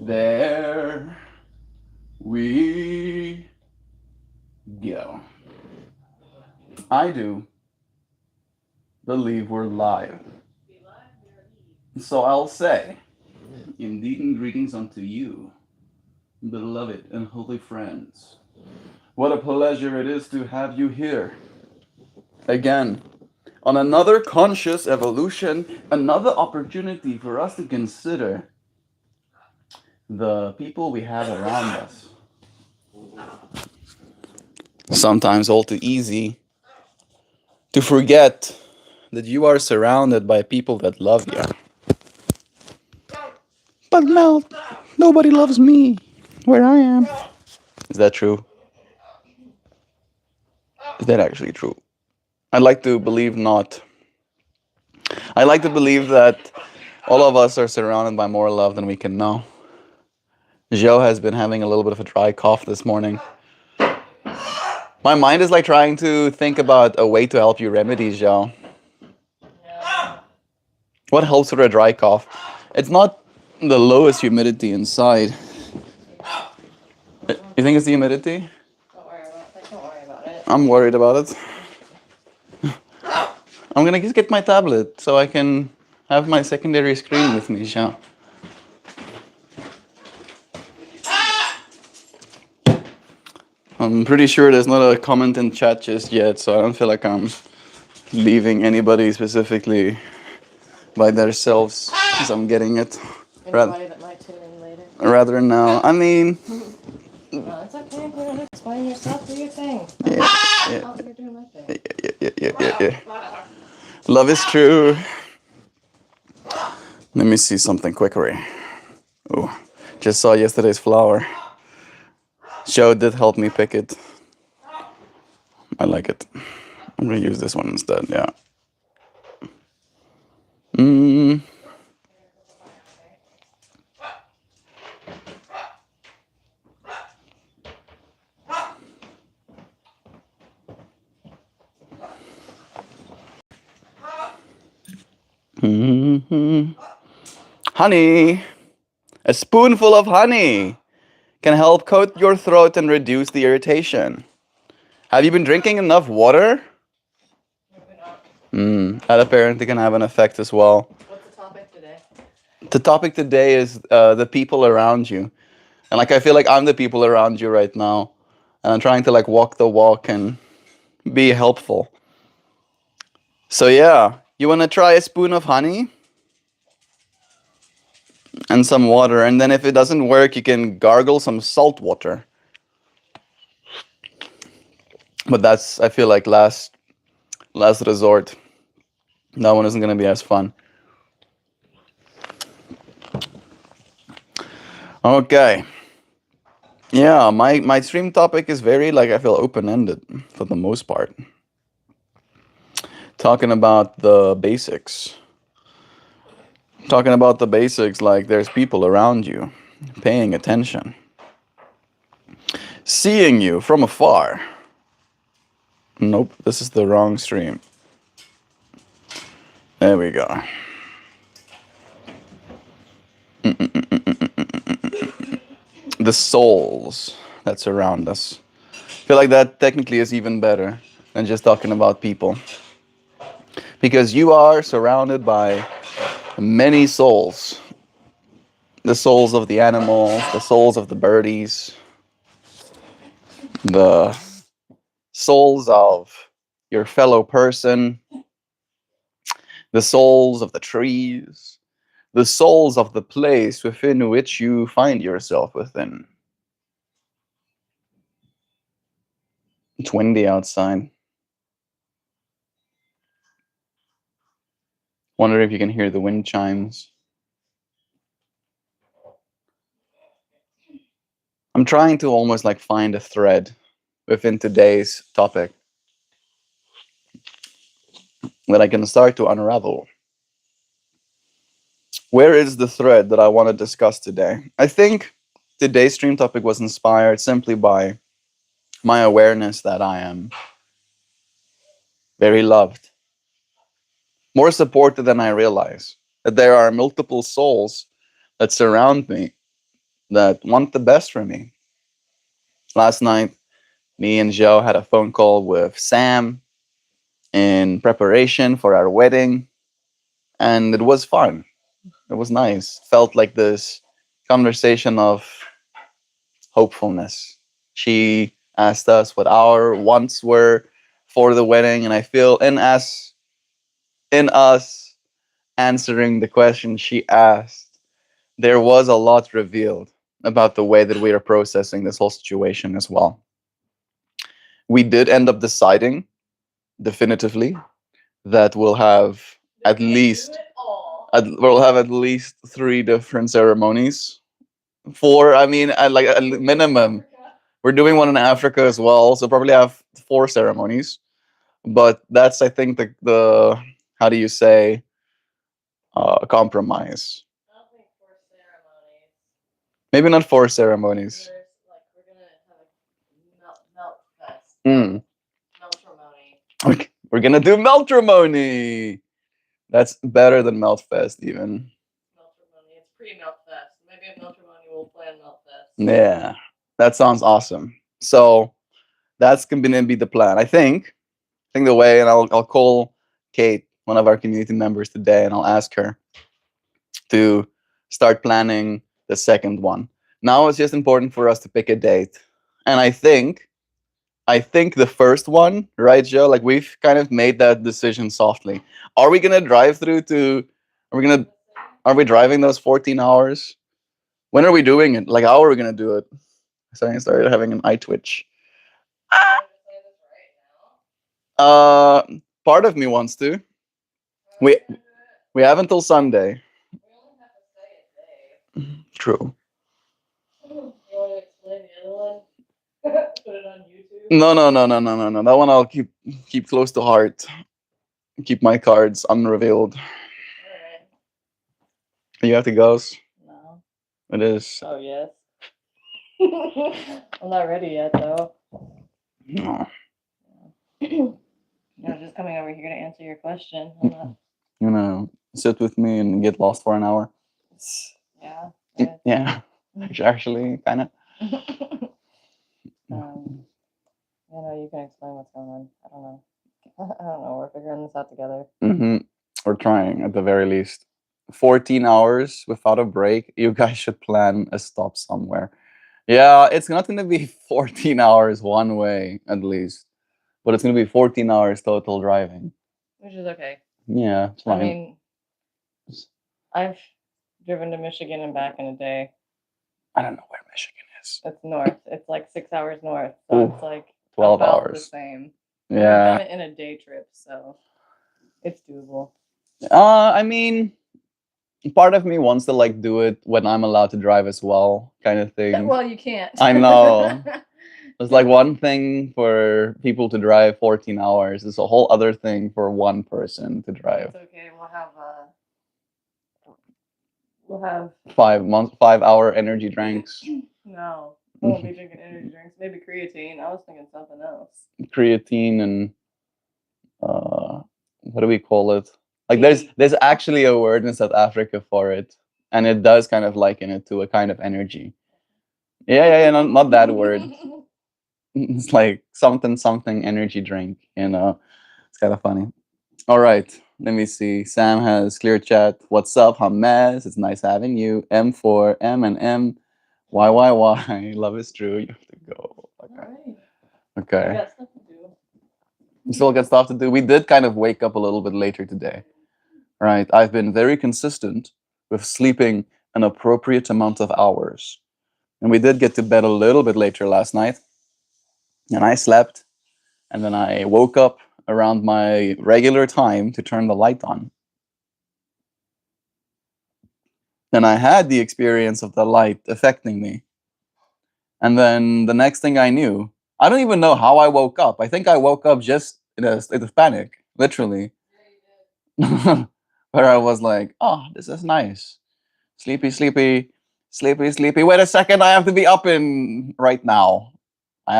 There we go. I do believe we're live. So I'll say, indeed, and greetings unto you, beloved and holy friends. What a pleasure it is to have you here again on another conscious evolution, another opportunity for us to consider the people we have around us. Sometimes all too easy to forget that you are surrounded by people that love you. But Mel, nobody loves me where I am. Is that true? Is that actually true? I'd like to believe not. I like to believe that all of us are surrounded by more love than we can know. Joe has been having a little bit of a dry cough this morning. My mind is like trying to think about a way to help you remedy, Joe. What helps with a dry cough? It's not the lowest humidity inside. You think it's the humidity? Don't worry about it. I'm worried about it. I'm gonna just get my tablet so I can have my secondary screen with me, Joe. I'm pretty sure there's not a comment in chat just yet, so I don't feel like I'm leaving anybody specifically by themselves as I'm getting it. Anybody that might tune in later. Rather now. I mean, No, it's okay. You don't have to explain yourself. Do your thing. yeah. Oh, you're doing my thing. Yeah. Love is true. Let me see something quickly. Oh, just saw yesterday's flower. Joe did help me pick it. I like it. I'm gonna use this one instead. Yeah. Mm. Mm-hmm. Honey, a spoonful of honey can help coat your throat and reduce the irritation. Have you been drinking enough water? That apparently can have an effect as well. What's the topic today? The topic today is the people around you. And like I feel like I'm the people around you right now. And I'm trying to like walk the walk and be helpful. So yeah, you want to try a spoon of honey? And some water, and then if it doesn't work, you can gargle some salt water. But that's, I feel like, last resort. That one isn't gonna be as fun. Okay. Yeah, my stream topic is very, like, I feel open-ended for the most part. Talking about the basics. Talking about the basics, like there's people around you paying attention, seeing you from afar. Nope, this is the wrong stream. There we go. The souls that surround us. I feel like that technically is even better than just talking about people. Because you are surrounded by many souls. The souls of the animals, the souls of the birdies, the souls of your fellow person, the souls of the trees, the souls of the place within which you find yourself within. It's windy outside. Wonder if you can hear the wind chimes. I'm trying to almost like find a thread within today's topic that I can start to unravel. Where is the thread that I want to discuss today? I think today's stream topic was inspired simply by my awareness that I am very loved, more supported than I realize, that there are multiple souls that surround me that want the best for me. Last night, me and Joe had a phone call with Sam in preparation for our wedding, and it was fun. It was nice. Felt like this conversation of hopefulness. She asked us what our wants were for the wedding, and I feel in us answering the question she asked, there was a lot revealed about the way that we are processing this whole situation as well. We did end up deciding definitively that we'll have at least three different ceremonies. Four, I mean, like a minimum. We're doing one in Africa as well, so probably have four ceremonies. But that's, I think, the how do you say, compromise. I don't think for ceremonies. Maybe not four ceremonies. We're gonna have a melt fest. Mm. Meltrimony. Okay, we're gonna do Meltrimony. That's better than Meltfest, even. Meltrimony. It's pre-melt fest. Maybe at Meltrimony we'll plan melt fest. Yeah, that sounds awesome. So that's gonna be the plan. I think the way, and I'll call Kate, one of our community members, today, and I'll ask her to start planning the second one. Now it's just important for us to pick a date, and I think the first one, right, Joe? Like we've kind of made that decision softly. Are we gonna drive through to? Are we gonna? Are we driving those 14 hours? When are we doing it? Like how are we gonna do it? So I started having an eye twitch. Uh, Part of me wants to. We we have until Sunday. We only have to say a day. True. You want to explain the other one? Put it on YouTube. No. That one I'll keep close to heart. Keep my cards unrevealed. Alright. You have to go. No. It is. Oh yes. I'm not ready yet though. No. I was just coming over here to answer your question. I'm not. You know, sit with me and get lost for an hour. Yeah. Yeah. Actually, kind of. You know, you can explain what's going on. I don't know. I don't know. We're figuring this out together. We're trying at the very least. 14 hours without a break. You guys should plan a stop somewhere. Yeah, it's not going to be 14 hours one way at least, but it's going to be 14 hours total driving. Which is okay. Yeah, it's fine. I mean, I've driven to Michigan and back in a day. I don't know where Michigan is. It's north. It's like 6 hours north. So Ooh, it's like 12 about hours. the same. Yeah. We've done it in a day trip, so it's doable. I mean, part of me wants to like do it when I'm allowed to drive as well, kind of thing. Well, you can't. I know. It's like one thing for people to drive 14 hours. It's a whole other thing for one person to drive. It's okay. We'll have 5 hour energy drinks. No, I won't be drinking energy drinks. Maybe creatine. I was thinking something else. Creatine and what do we call it? Like there's actually a word in South Africa for it, and it does kind of liken it to a kind of energy. Yeah, not that word. It's like something energy drink, you know. It's kind of funny. All right, let me see. Sam has clear chat. What's up, Hames? It's nice having you. M4, M and M. Y. Love is true. You have to go. Okay. Okay. I got stuff to do. You still got stuff to do. We did kind of wake up a little bit later today. Right. I've been very consistent with sleeping an appropriate amount of hours. And we did get to bed a little bit later last night. And I slept. And then I woke up around my regular time to turn the light on. Then I had the experience of the light affecting me. And then the next thing I knew, I don't even know how I woke up. I think I woke up just in a state of panic, literally. Where I was like, oh, this is nice. Sleepy. Wait a second, I have to be up in right now. You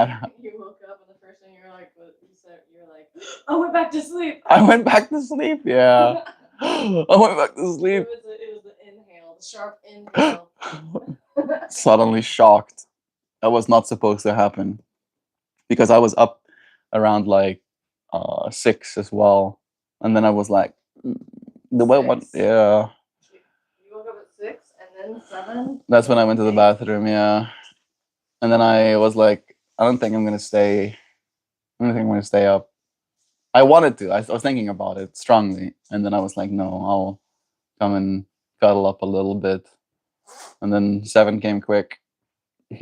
woke up and the first thing you're like, what you said, you're like, I went back to sleep. I went back to sleep, yeah. I went back to sleep. It was the inhale, the sharp inhale. Suddenly shocked. That was not supposed to happen because I was up around like 6 as well, and then I was like, "Mm, the way what? 6? Yeah, You woke up at 6 and then 7? that's when I went to the bathroom. Yeah, and then I was like, I don't think I'm gonna stay. I don't think I'm gonna stay up. I wanted to. I was thinking about it strongly, and then I was like, no, I'll come and cuddle up a little bit. And then 7 came quick,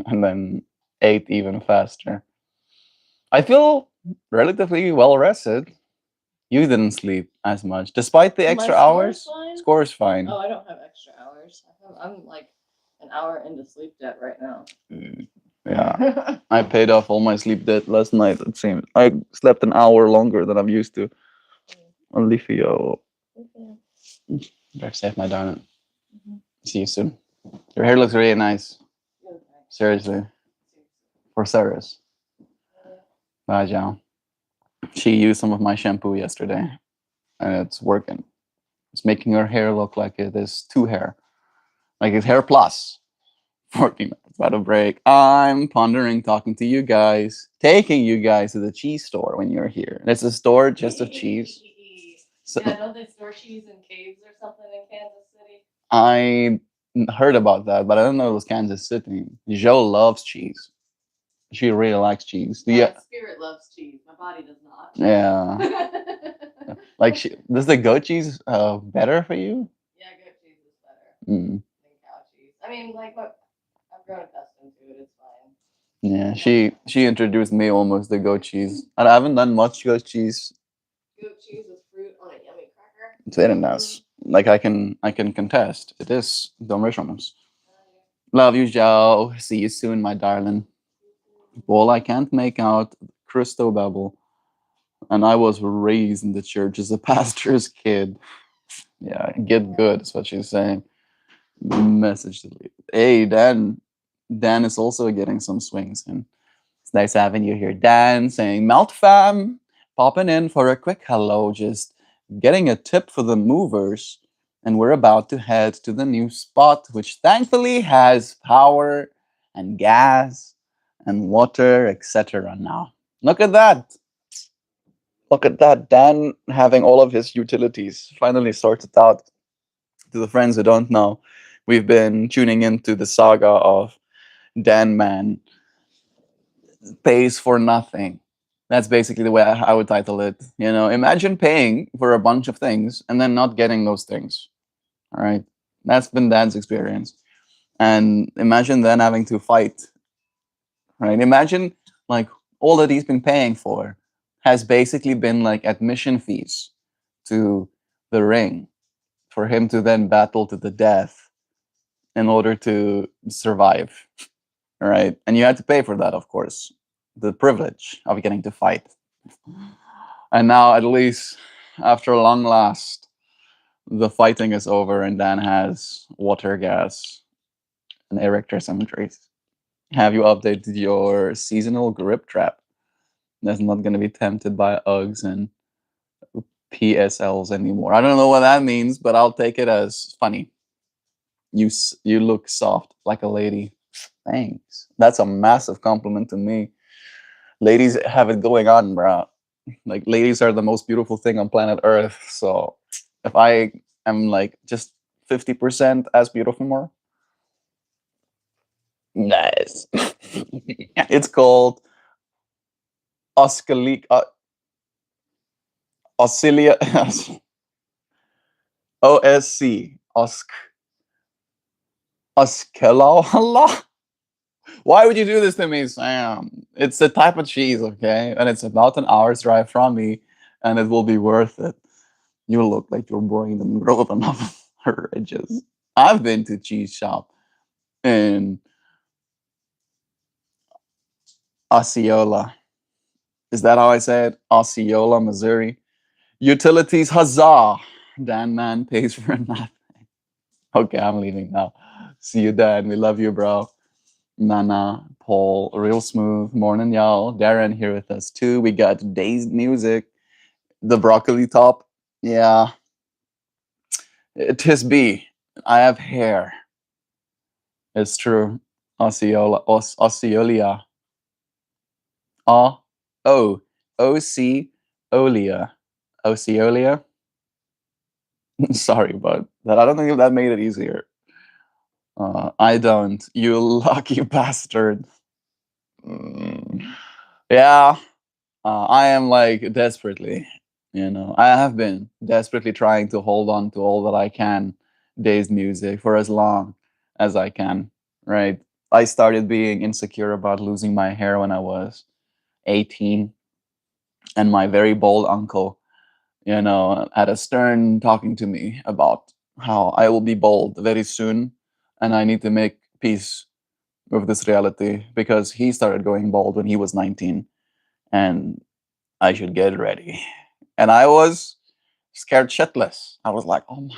and then 8 even faster. I feel relatively well rested. You didn't sleep as much, despite the My extra score is hours. fine? Score is fine. Oh, I don't have extra hours. I'm like an hour into sleep debt right now. Yeah, I paid off all my sleep debt last night. It seems I slept an hour longer than I'm used to. Olivia, better save my darling. See you soon. Your hair looks really nice. Seriously, for Sarah's. Bye, John. She used some of my shampoo yesterday, and it's working. It's making her hair look like it is two hair, like it's hair plus. 14 minutes about a break. I'm pondering talking to you guys, taking you guys to the cheese store when you're here. And it's a store just of cheese. So Yeah, don't they store cheese in caves or something in Kansas City? I heard about that, but I don't know it was Kansas City. Joe loves cheese. She really likes cheese. Do you? My spirit loves cheese. My body does not. Yeah. Like, does the goat cheese better for you? Yeah, goat cheese is better Mm. than cow cheese. I mean, like, what I've grown accustomed to it. It's fine. Yeah, she introduced me almost to goat cheese. And I haven't done much goat cheese. Goat cheese with fruit on a yummy cracker. It's very nice. Like I can contest. It is delicious. Love you, Joe. See you soon, my darling. Well, I can't make out Christo Babel, and I was raised in the church as a pastor's kid. Yeah, get good is what she's saying. Message deleted. Hey, Dan. Dan is also getting some swings in. It's nice having you here, Dan. Saying Melt Fam, popping in for a quick hello, just getting a tip for the movers. And we're about to head to the new spot, which thankfully has power and gas and water, etc. Now, look at that. Look at that. Dan having all of his utilities finally sorted out. To the friends who don't know, we've been tuning into the saga of Dan Man pays for nothing. That's basically the way I would title it. Imagine paying for a bunch of things and then not getting those things. All right. That's been Dan's experience. And imagine then having to fight. Right. Imagine like all that he's been paying for has basically been like admission fees to the ring for him to then battle to the death in order to survive. All right. And you had to pay for that, of course. The privilege of getting to fight. And now, at least, after long last, the fighting is over and Dan has water, gas, and erector cemeteries. Have you updated your seasonal grip trap? That's not going to be tempted by Uggs and PSLs anymore. I don't know what that means, but I'll take it as funny. You look soft like a lady. Thanks. That's a massive compliment to me. Ladies have it going on, bro. Like ladies are the most beautiful thing on planet Earth. So if I am like just 50% as beautiful more, nice. It's called oscillate, oscillia, OSC, oscilla. Why would you do this to me, Sam? It's a type of cheese, okay? And it's about an hour's drive from me, and it will be worth it. You look like your brain and growth enough ridges. I've been to cheese shop in Osceola. Is that how I say it? Osceola, Missouri. Utilities, huzzah! Dan Man pays for nothing. Okay, I'm leaving now. See you, Dan. We love you, bro. Nana, Paul, real smooth. Morning, y'all. Darren here with us too. We got Dazed Music, the broccoli top. Yeah, tis be. I have hair. It's true. Osceola. O O O C Olia. Osceola. Sorry, but that I don't think that made it easier. I don't. You lucky bastard. Mm. Yeah, I am like desperately, I have been desperately trying to hold on to all that I can day's music for as long as I can, right? I started being insecure about losing my hair when I was 18, and my very bold uncle, had a stern talking to me about how I will be bald very soon and I need to make peace with this reality because he started going bald when he was 19 and I should get ready. And I was scared shitless. I was like, oh my,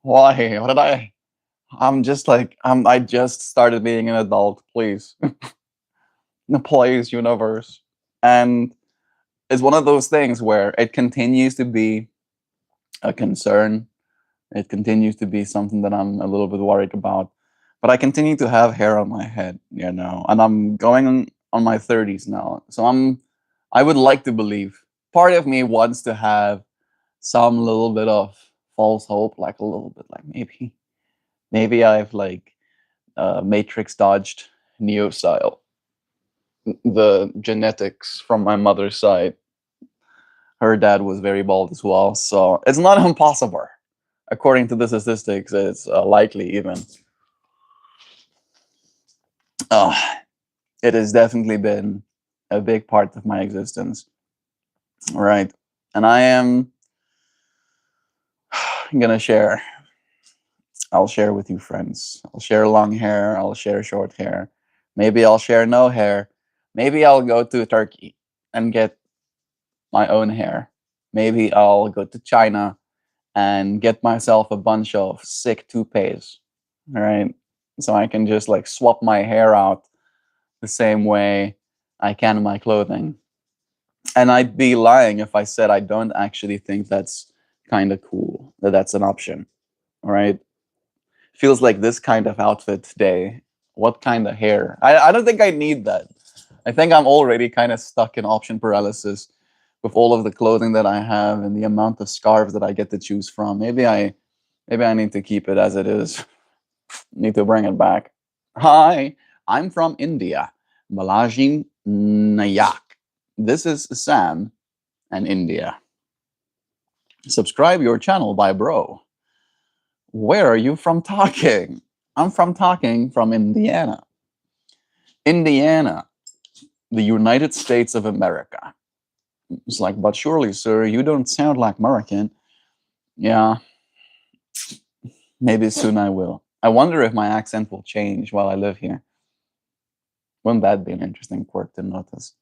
why? What did I? I'm just like, I just started being an adult, please. Please, universe. And it's one of those things where it continues to be a concern. It continues to be something that I'm a little bit worried about. But I continue to have hair on my head, and I'm going on my 30s now. So I would like to believe. Part of me wants to have some little bit of false hope, like a little bit, like maybe I've like Matrix dodged Neo style. The genetics from my mother's side, her dad was very bald as well, so it's not impossible. According to the statistics, it's likely even. Uh, it has definitely been a big part of my existence, right? And I am gonna share. I'll share with you, friends. I'll share long hair. I'll share short hair. Maybe I'll share no hair. Maybe I'll go to Turkey and get my own hair. Maybe I'll go to China and get myself a bunch of sick toupees, right? So I can just like swap my hair out the same way I can my clothing. And I'd be lying if I said I don't actually think that's kind of cool, that that's an option, right? Feels like this kind of outfit today. What kind of hair? I don't think I need that. I think I'm already kind of stuck in option paralysis with all of the clothing that I have and the amount of scarves that I get to choose from. Maybe I need to keep it as it is. Need to bring it back. Hi, I'm from India. Balaji Nayak. This is Sam and India. Subscribe your channel by bro. Where are you from talking? I'm from talking from Indiana. Indiana, the United States of America. It's like, but surely, sir, you don't sound like American. Yeah, maybe soon I will. I wonder if my accent will change while I live here. Wouldn't that be an interesting quirk to notice?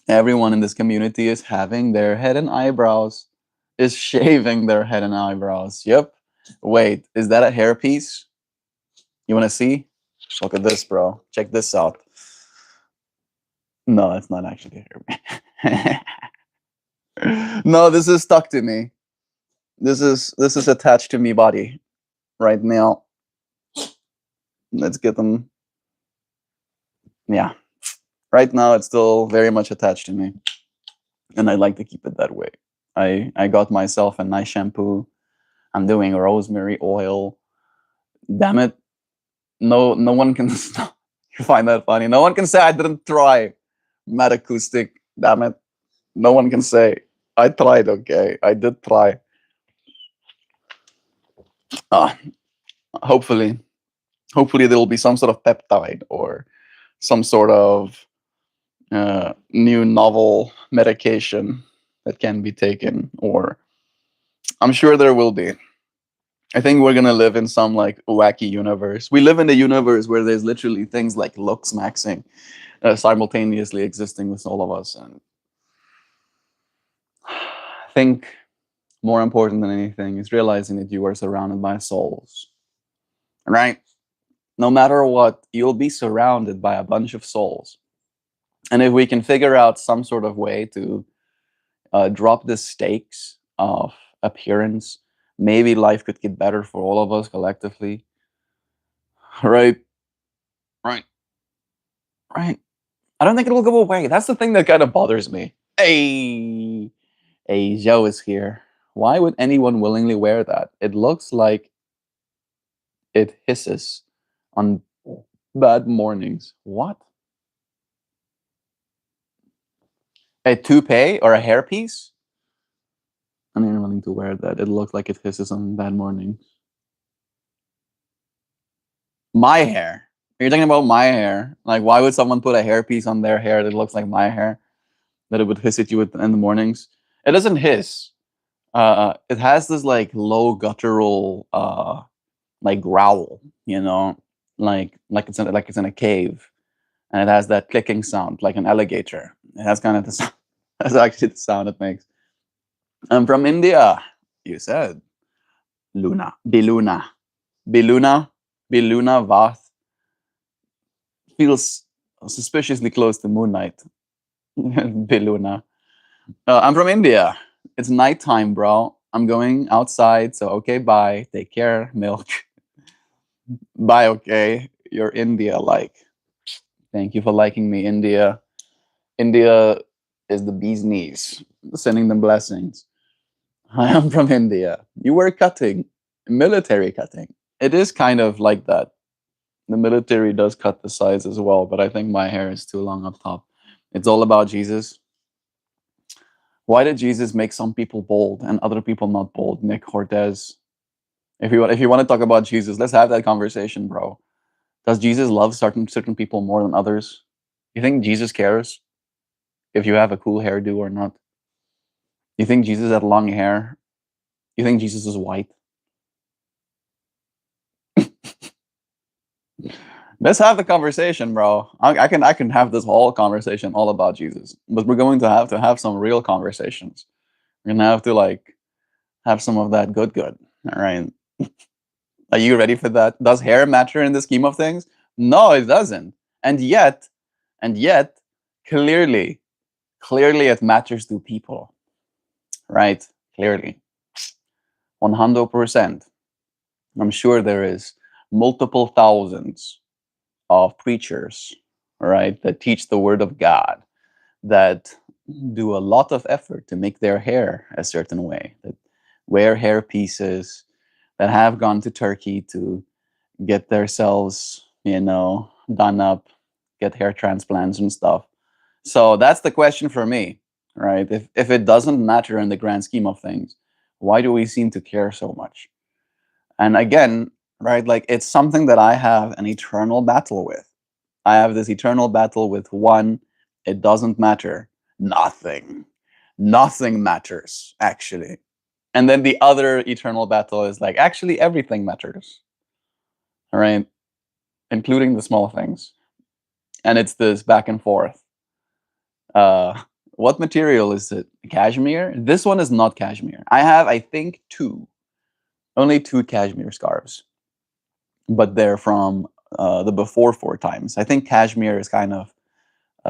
Everyone in this community is having their head and eyebrows, is shaving their head and eyebrows. Yep. Wait, is that a hairpiece? You want to see? Look at this, bro. Check this out. No, it's not actually a hairpiece. No, this is stuck to me. This is attached to me body right now. Let's get them. Yeah. Right now it's still very much attached to me. And I like to keep it that way. I got myself a nice shampoo. I'm doing rosemary oil. Damn it. No one can you find that funny. No one can say I didn't try Mad Acoustic. Damn it. No one can say I tried, okay. I did try. Uh, hopefully. Hopefully there will be some sort of peptide or some sort of new novel medication that can be taken, or I'm sure there will be. I think we're gonna live in some like wacky universe. We live in a universe where there's literally things like looks maxing simultaneously existing with all of us, and I think more important than anything is realizing that you are surrounded by souls, right? No matter what, you'll be surrounded by a bunch of souls, and if we can figure out some sort of way to drop the stakes of appearance, maybe life could get better for all of us collectively, right? right? I don't think it will go away. That's the thing that kind of bothers me. Hey, Joe is here. Why would anyone willingly wear that? It looks like it hisses on bad mornings. What? A toupee or a hairpiece? I'm not willing to wear that. It looks like it hisses on bad mornings. My hair. You're talking about my hair. Like, why would someone put a hairpiece on their hair that looks like my hair? That it would hiss at you in the mornings? It doesn't hiss. It has this like low guttural like growl, like it's in a cave, and it has that clicking sound like an alligator. It has kind of the sound. That's actually the sound it makes. I'm from India. You said Luna, Biluna, Biluna, Biluna Vath feels suspiciously close to Moonlight. Biluna. I'm from India. It's nighttime, bro. I'm going outside, so okay, bye. Take care, milk. Bye, okay. You're India like. Thank you for liking me, India. India is the bee's knees, sending them blessings. I am from India. You were cutting, military cutting. It is kind of like that. The military does cut the sides as well, but I think my hair is too long up top. It's all about Jesus. Why did Jesus make some people bold and other people not bold? Nick Cortez. If you want to talk about Jesus, let's have that conversation, bro. Does Jesus love certain people more than others? You think Jesus cares if you have a cool hairdo or not? You think Jesus had long hair? You think Jesus is white? Let's have the conversation, bro. I can have this whole conversation all about Jesus, but we're going to have some real conversations. We're gonna have to like have some of that good. All right. Are you ready for that? Does hair matter in the scheme of things? No, it doesn't. And yet, clearly, clearly it matters to people, right? Clearly. 100%. I'm sure there is multiple thousands of preachers, right, that teach the word of God, that do a lot of effort to make their hair a certain way, that wear hair pieces, that have gone to Turkey to get themselves, done up, get hair transplants and stuff. So that's the question for me, right? If it doesn't matter in the grand scheme of things, why do we seem to care so much? And again, right, like it's something that I have an eternal battle with. I have this eternal battle with one, it doesn't matter. Nothing. Nothing matters, actually. And then the other eternal battle is like, actually, everything matters. All right. Including the small things. And it's this back and forth. Uh, what material is it? Cashmere? This one is not cashmere. I have, I think, only two cashmere scarves, but they're from the before four times. I think cashmere is kind of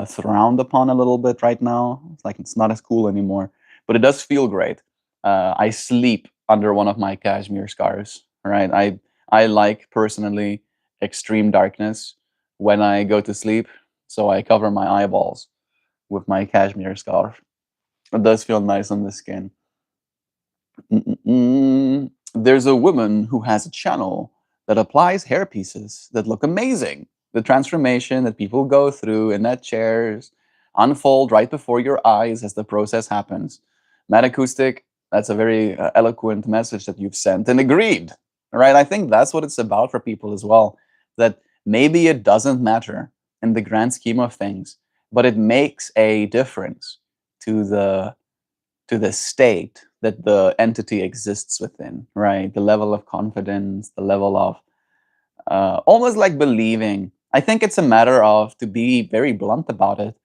frowned upon a little bit right now. It's like it's not as cool anymore, but it does feel great. I sleep under one of my cashmere scarves. Right, I like personally extreme darkness when I go to sleep, so I cover my eyeballs with my cashmere scarf. It does feel nice on the skin. There's a woman who has a channel that applies hair pieces that look amazing. The transformation that people go through in that chairs unfold right before your eyes as the process happens. Matt Acoustic, that's a very eloquent message that you've sent and agreed. Right? I think that's what it's about for people as well. That maybe it doesn't matter in the grand scheme of things, but it makes a difference to the state that the entity exists within, right? The level of confidence, the level of almost like believing. I think it's a matter of, to be very blunt about it,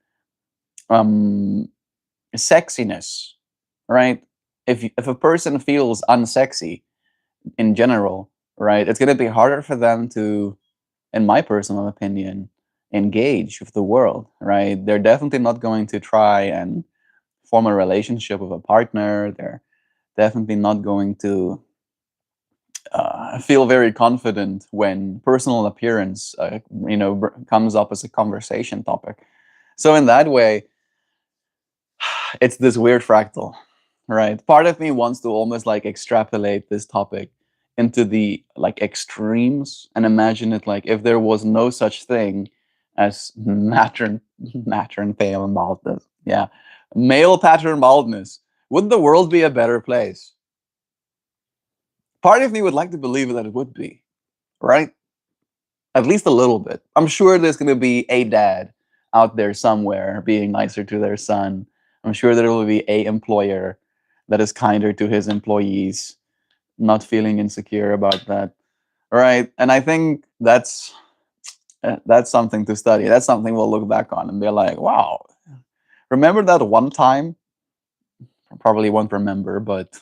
um, sexiness, right? If a person feels unsexy in general, right, it's going to be harder for them to, in my personal opinion, engage with the world, right? They're definitely not going to try and form a relationship with a partner. They're definitely not going to feel very confident when personal appearance, comes up as a conversation topic. So in that way, it's this weird fractal, right? Part of me wants to almost like extrapolate this topic into the like extremes and imagine it like if there was no such thing as pattern pale baldness. Yeah. Male pattern baldness. Would the world be a better place? Part of me would like to believe that it would be, right? At least a little bit. I'm sure there's going to be a dad out there somewhere being nicer to their son. I'm sure there will be a employer that is kinder to his employees, not feeling insecure about that. Right? And I think that's something to study. That's something we'll look back on and be like, wow, remember that one time? Probably won't remember, but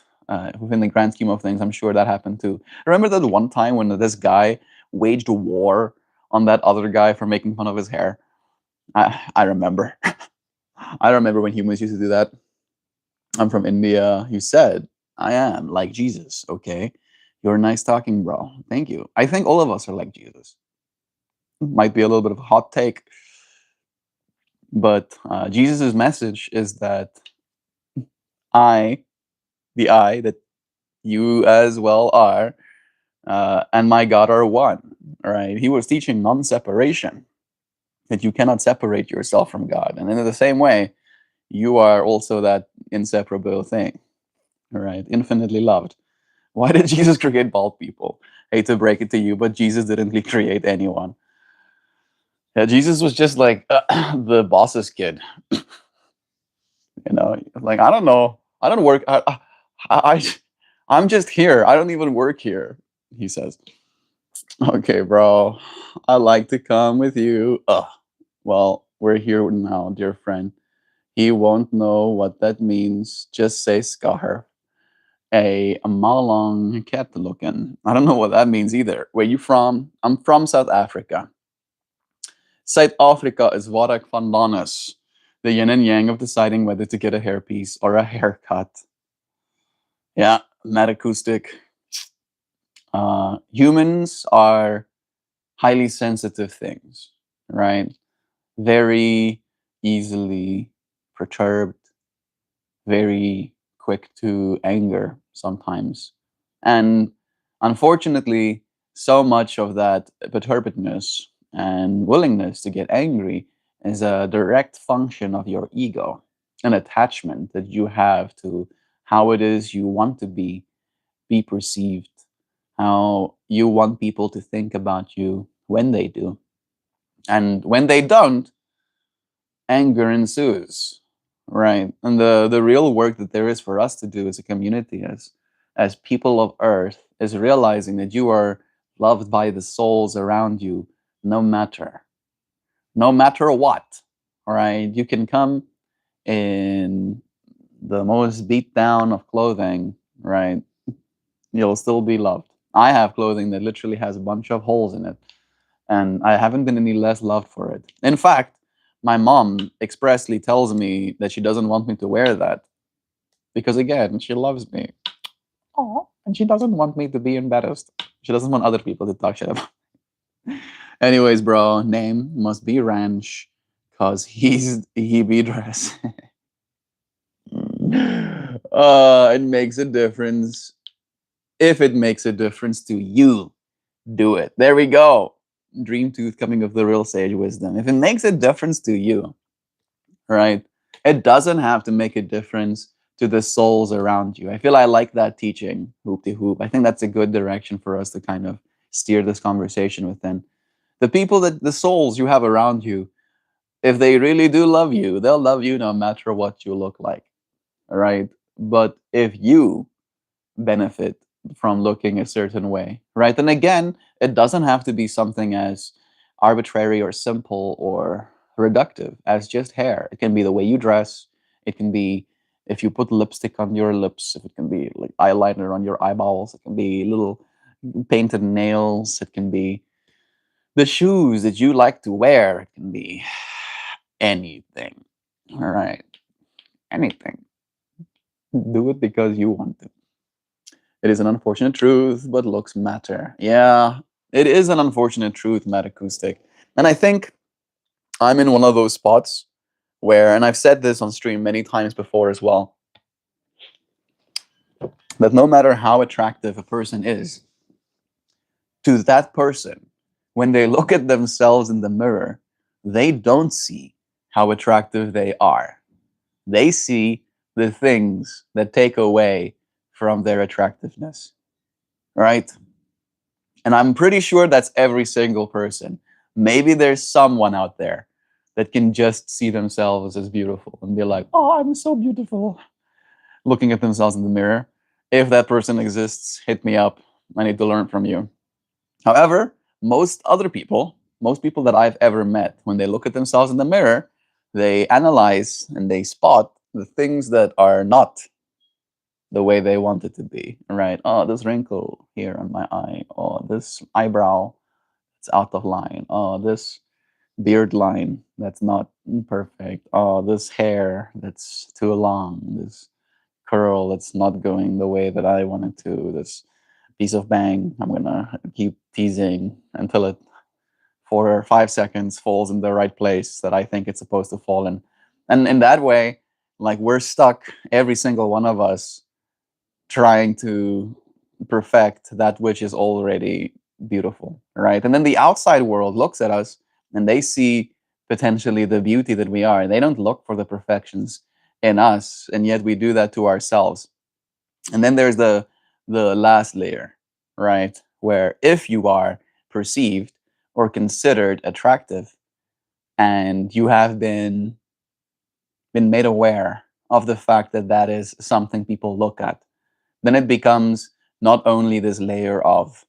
within the grand scheme of things, I'm sure that happened too. Remember that one time when this guy waged a war on that other guy for making fun of his hair? I remember. I remember when humans used to do that. I'm from India. You said, I am like Jesus. Okay. You're nice talking, bro. Thank you. I think all of us are like Jesus. Might be a little bit of a hot take, but Jesus' message is that I, the I that you as well are, and my God are one. Right? He was teaching non-separation, that you cannot separate yourself from God, and in the same way, you are also that inseparable thing. Right? Infinitely loved. Why did Jesus create bald people? Hate to break it to you, but Jesus didn't create anyone. Yeah, Jesus was just like the boss's kid. Like I don't know. I don't work. I I'm just here. I don't even work here. He says, "Okay, bro. I like to come with you." Well, we're here now, dear friend. He won't know what that means. Just say scar. A Malong cat looking. I don't know what that means either. Where you from? I'm from South Africa. South Africa is Warak van Lannis, the yin and yang of deciding whether to get a hairpiece or a haircut. Yeah, mad acoustic. Humans are highly sensitive things, right? Very easily perturbed, very quick to anger sometimes. And unfortunately, so much of that perturbedness and willingness to get angry is a direct function of your ego, an attachment that you have to how it is you want to be perceived, how you want people to think about you when they do. And when they don't, anger ensues, right? And the real work that there is for us to do as a community, as people of earth, is realizing that you are loved by the souls around you, no matter what. All right, you can come in the most beat down of clothing, right? You'll still be loved. I have clothing that literally has a bunch of holes in it, and I haven't been any less loved for it. In fact, my mom expressly tells me that she doesn't want me to wear that because, again, she loves me. Oh, and she doesn't want me to be embarrassed. She doesn't want other people to talk shit about. Anyways, bro, name must be Ranch, cause he be dressed. It makes a difference. If it makes a difference to you, do it. There we go. Dream tooth coming of the real sage wisdom. If it makes a difference to you, right? It doesn't have to make a difference to the souls around you. I feel I like that teaching, hoop de hoop. I think that's a good direction for us to kind of steer this conversation within. The people that the souls you have around you, if they really do love you, they'll love you no matter what you look like. Right? But if you benefit from looking a certain way, right? And again, it doesn't have to be something as arbitrary or simple or reductive as just hair. It can be the way you dress. It can be if you put lipstick on your lips. If it can be like eyeliner on your eyeballs. It can be little painted nails. It can be the shoes that you like to wear. It can be anything. All right, anything. Do it because you want to. It is an unfortunate truth, but looks matter. Yeah, it is an unfortunate truth, Matt Acoustic. And I think I'm in one of those spots where, and I've said this on stream many times before as well, that no matter how attractive a person is, to that person, when they look at themselves in the mirror, they don't see how attractive they are. They see the things that take away from their attractiveness, right? And I'm pretty sure that's every single person. Maybe there's someone out there that can just see themselves as beautiful and be like, oh, I'm so beautiful, looking at themselves in the mirror. If that person exists, hit me up. I need to learn from you. However, most people that I've ever met, when they look at themselves in the mirror, they analyze and they spot the things that are not the way they want it to be. Right? Oh, this wrinkle here on my eye. Oh, this eyebrow, it's out of line. Oh, this beard line that's not perfect. Oh, this hair that's too long. This curl that's not going the way that I want it to. This piece of bang I'm gonna keep teasing until it 4 or 5 seconds falls in the right place that I think it's supposed to fall in. And in that way, like we're stuck, every single one of us, trying to perfect that which is already beautiful, right? And then the outside world looks at us and they see potentially the beauty that we are. They don't look for the perfections in us, and yet we do that to ourselves. And then there's the last layer, right? Where if you are perceived or considered attractive and you have been made aware of the fact that that is something people look at, then it becomes not only this layer of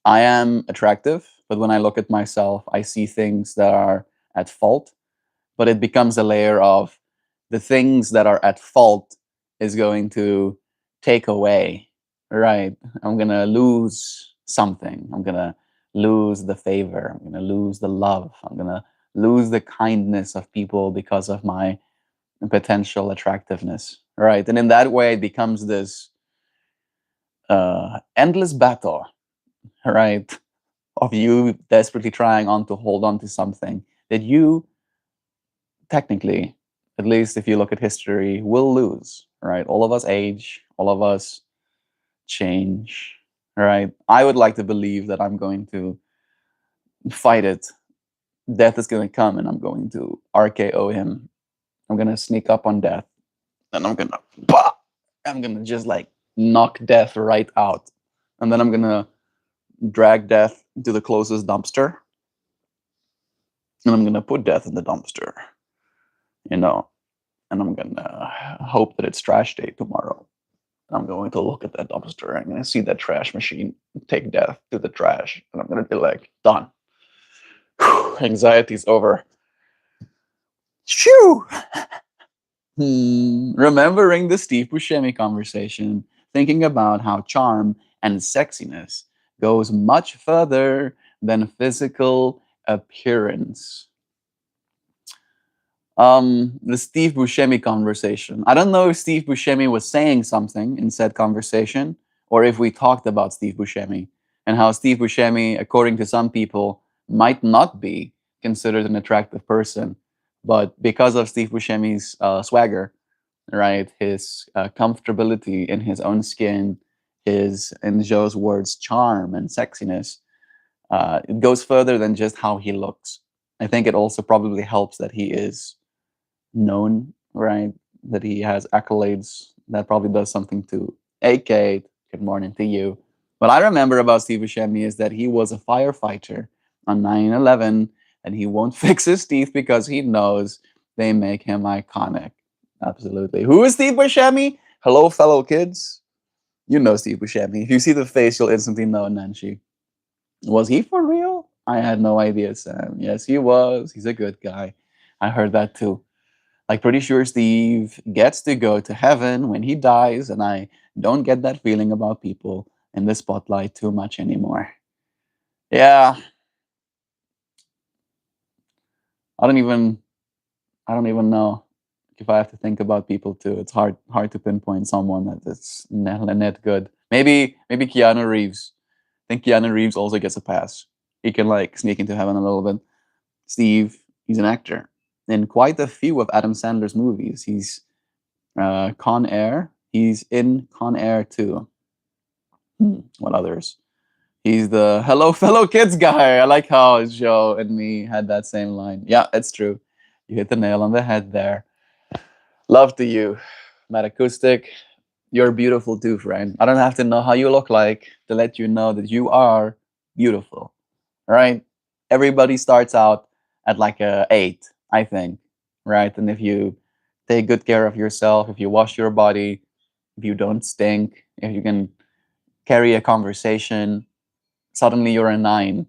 I am attractive, but when I look at myself, I see things that are at fault, but it becomes a layer of the things that are at fault is going to take away, right? I'm going to lose something. I'm going to lose the favor. I'm going to lose the love. I'm going to lose the kindness of people because of my potential attractiveness, right? And in that way, it becomes this endless battle, right? Of you desperately trying on to hold on to something that you technically, at least if you look at history, will lose, right? All of us age, all of us change, right? I would like to believe that I'm going to fight it. Death is going to come and I'm going to RKO him. I'm going to sneak up on death and I'm going to, bah! I'm going to just like knock death right out. And then I'm going to drag death to the closest dumpster and I'm going to put death in the dumpster, you know, and I'm going to hope that it's trash day tomorrow. I'm going to look at that dumpster. I'm going to see that trash machine take death to the trash. And I'm going to be like, done. Whew, anxiety's over. Shoo! Remembering the Steve Buscemi conversation, thinking about how charm and sexiness goes much further than physical appearance. The Steve Buscemi conversation. I don't know if Steve Buscemi was saying something in said conversation, or if we talked about Steve Buscemi and how Steve Buscemi, according to some people, might not be considered an attractive person, but because of Steve Buscemi's swagger, right, his comfortability in his own skin, his, in Joe's words, charm and sexiness, it goes further than just how he looks. I think it also probably helps that he is known, right? That he has accolades. That probably does something too. AK, good morning to you. What I remember about Steve Buscemi is that he was a firefighter on 9/11, and he won't fix his teeth because he knows they make him iconic. Absolutely. Who is Steve Buscemi? Hello, fellow kids. You know Steve Buscemi. If you see the face, you'll instantly know Nancy. Was he for real? I had no idea, Sam. Yes, he was. He's a good guy. I heard that too. Like, pretty sure Steve gets to go to heaven when he dies, and I don't get that feeling about people in the spotlight too much anymore. Yeah, I don't even, I don't even know. if I have to think about people too, it's hard to pinpoint someone that is net good. Maybe Keanu Reeves. I think Keanu Reeves also gets a pass. He can like sneak into heaven a little bit. Steve, he's an actor in quite a few of Adam Sandler's movies. He's Con Air. He's in Con Air too. What others? He's the hello fellow kids guy. I like how Joe and me had that same line. Yeah, it's true. You hit the nail on the head there. Love to you, Matt Acoustic. You're beautiful too, friend. I don't have to know how you look like to let you know that you are beautiful. Right? Everybody starts out at like a 8, I think. Right? And if you take good care of yourself, if you wash your body, if you don't stink, if you can carry a conversation, suddenly you're a 9.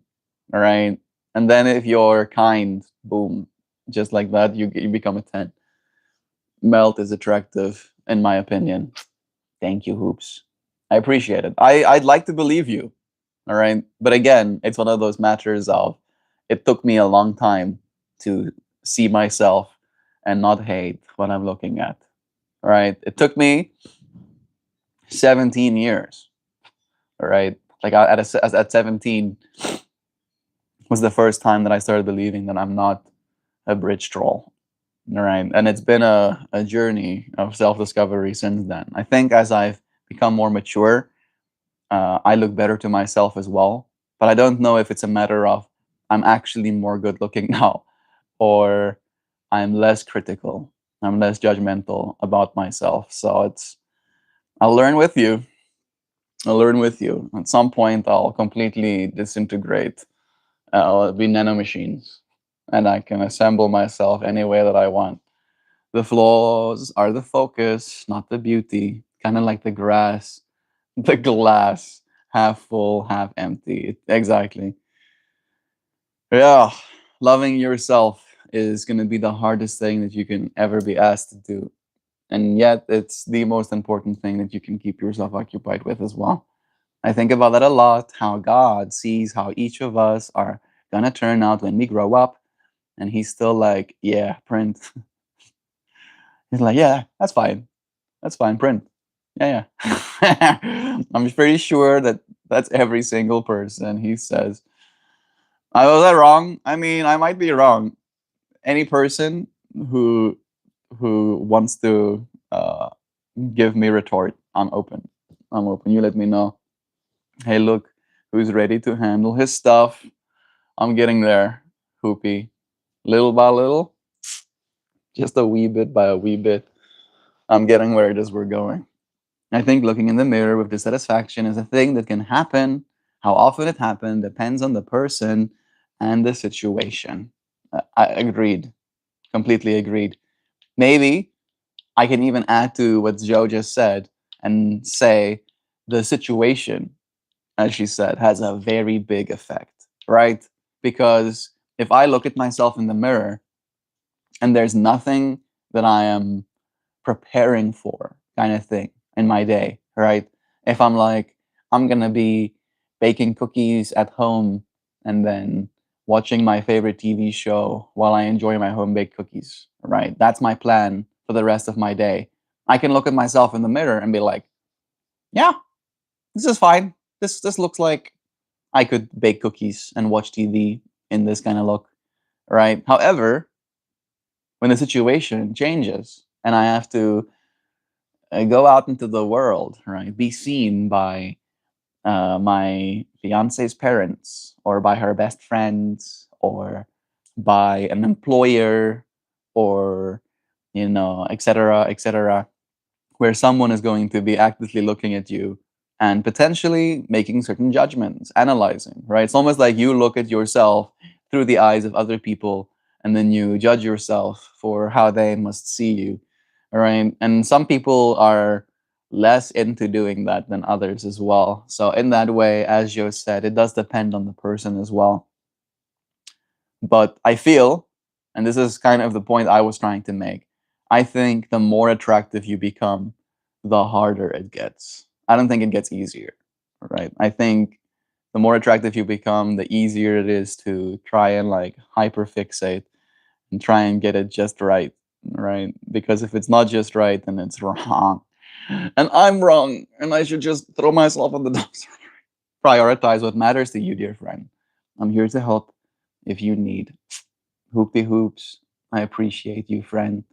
All right? And then if you're kind, boom, just like that, you become a 10. Melt is attractive, in my opinion. Thank you, Hoops. I appreciate it. I'd like to believe you. All right. But again, it's one of those matters of it took me a long time to see myself and not hate what I'm looking at. All right. It took me 17 years. All right. Like at 17 was the first time that I started believing that I'm not a bridge troll. All right. And it's been a journey of self discovery since then. I think as I've become more mature, I look better to myself as well. But I don't know if it's a matter of I'm actually more good looking now or I'm less critical. I'm less judgmental about myself. So I'll learn with you. I'll learn with you. At some point, I'll completely disintegrate. I'll be nanomachines and I can assemble myself any way that I want. The flaws are the focus, not the beauty. Kind of like the grass, the glass, half full, half empty. Exactly. Yeah. Loving yourself is going to be the hardest thing that you can ever be asked to do. And yet, it's the most important thing that you can keep yourself occupied with as well. I think about that a lot, how God sees how each of us are going to turn out when we grow up. And He's still like, yeah, print. He's like, yeah, that's fine. That's fine, print. Yeah, yeah. I'm pretty sure that that's every single person. He says, "I was that wrong? I mean, I might be wrong. Any person who wants to give me retort, I'm open. I'm open. You let me know. Hey, look, who's ready to handle his stuff? I'm getting there, Hoopy. Little by little, just a wee bit by a wee bit. I'm getting where it is we're going." I think looking in the mirror with dissatisfaction is a thing that can happen. How often it happens depends on the person and the situation. I agreed, completely agreed. Maybe I can even add to what Joe just said and say the situation, as she said, has a very big effect, right? Because if I look at myself in the mirror and there's nothing that I am preparing for kind of thing in my day, right? If I'm like, I'm gonna be baking cookies at home and then watching my favorite TV show while I enjoy my home baked cookies, right? That's my plan for the rest of my day. I can look at myself in the mirror and be like, yeah, this is fine. This looks like I could bake cookies and watch TV in this kind of look, right? However, when the situation changes and I have to go out into the world, right? Be seen by my fiance's parents or by her best friends or by an employer or, etc., etc., where someone is going to be actively looking at you and potentially making certain judgments, analyzing, right? It's almost like you look at yourself through the eyes of other people and then you judge yourself for how they must see you, right? And some people are less into doing that than others as well. So, in that way, as Joe said, it does depend on the person as well. But I feel, and this is kind of the point I was trying to make, I think the more attractive you become, the harder it gets. I don't think it gets easier, right? I think the more attractive you become, the easier it is to try and like hyperfixate and try and get it just right. right? Because if it's not just right, then it's wrong. And I'm wrong, and I should just throw myself on the dumpster. Prioritize what matters to you, dear friend. I'm here to help if you need. Hoopty hoops. I appreciate you, friend.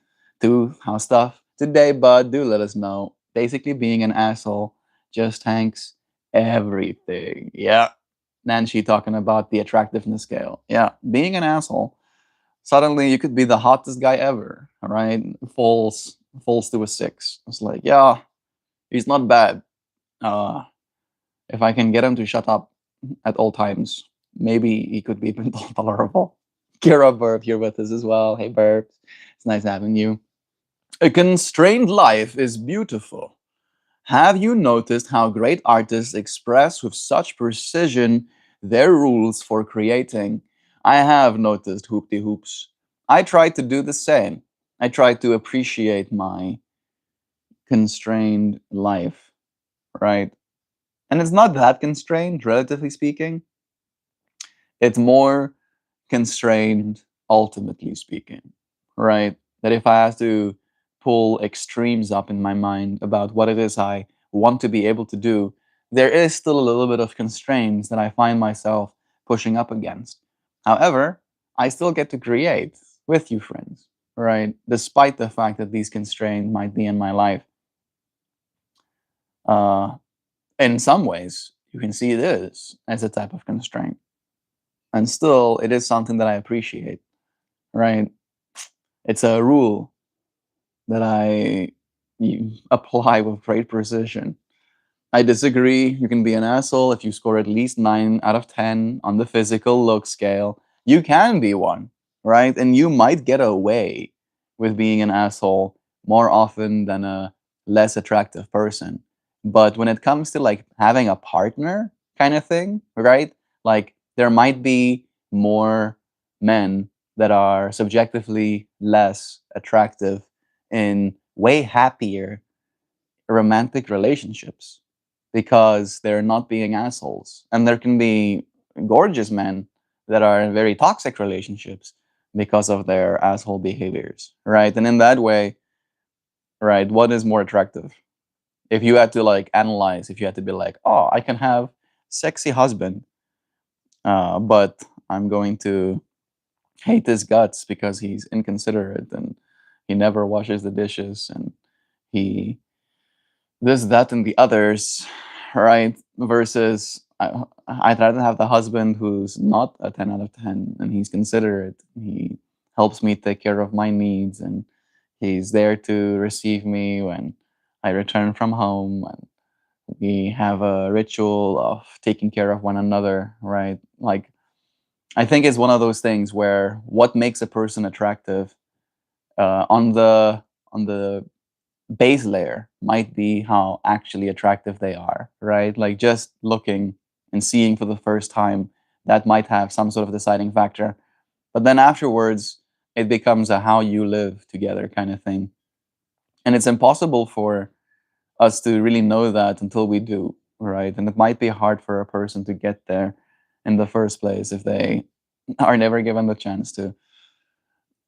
Do how stuff today, bud. Do let us know. Basically, being an asshole just tanks everything. Yeah. Nancy talking about the attractiveness scale. Yeah. Being an asshole, suddenly you could be the hottest guy ever. All right. Falls to a six. It's like, yeah, he's not bad. Uh, if I can get him to shut up at all times, maybe he could be even tolerable. Kira Burp here with us as well. Hey, Burp. It's nice having you. A constrained life is beautiful. Have you noticed how great artists express with such precision their rules for creating? I have noticed hoopty hoops. I try to do the same. I try to appreciate my constrained life, right? And it's not that constrained, relatively speaking. It's more constrained, ultimately speaking, right? That if I have to pull extremes up in my mind about what it is I want to be able to do, there is still a little bit of constraints that I find myself pushing up against. However, I still get to create with you, friends, right? Despite the fact that these constraints might be in my life. Uh, in some ways, you can see it is as a type of constraint. And still, it is something that I appreciate, right? It's a rule that I apply with great precision. I disagree. You can be an asshole if you score at least 9 out of 10 on the physical look scale. You can be one, right? And you might get away with being an asshole more often than a less attractive person. But when it comes to like having a partner kind of thing, right? Like there might be more men that are subjectively less attractive in way happier romantic relationships because they're not being assholes. And there can be gorgeous men that are in very toxic relationships because of their asshole behaviors, right? And in that way, right, what is more attractive? If you had to like analyze, if you had to be like, oh, I can have sexy husband, but I'm going to hate his guts because he's inconsiderate and he never washes the dishes and he this, that, and the others, right? Versus I'd rather have the husband who's not a 10 out of 10 and he's considerate. He helps me take care of my needs and he's there to receive me when I return from home. And we have a ritual of taking care of one another, right? Like, I think it's one of those things where what makes a person attractive on the base layer might be how actually attractive they are, right? Like just looking and seeing for the first time, that might have some sort of deciding factor. But then afterwards, it becomes a how you live together kind of thing. And it's impossible for us to really know that until we do, right? And it might be hard for a person to get there in the first place if they are never given the chance to.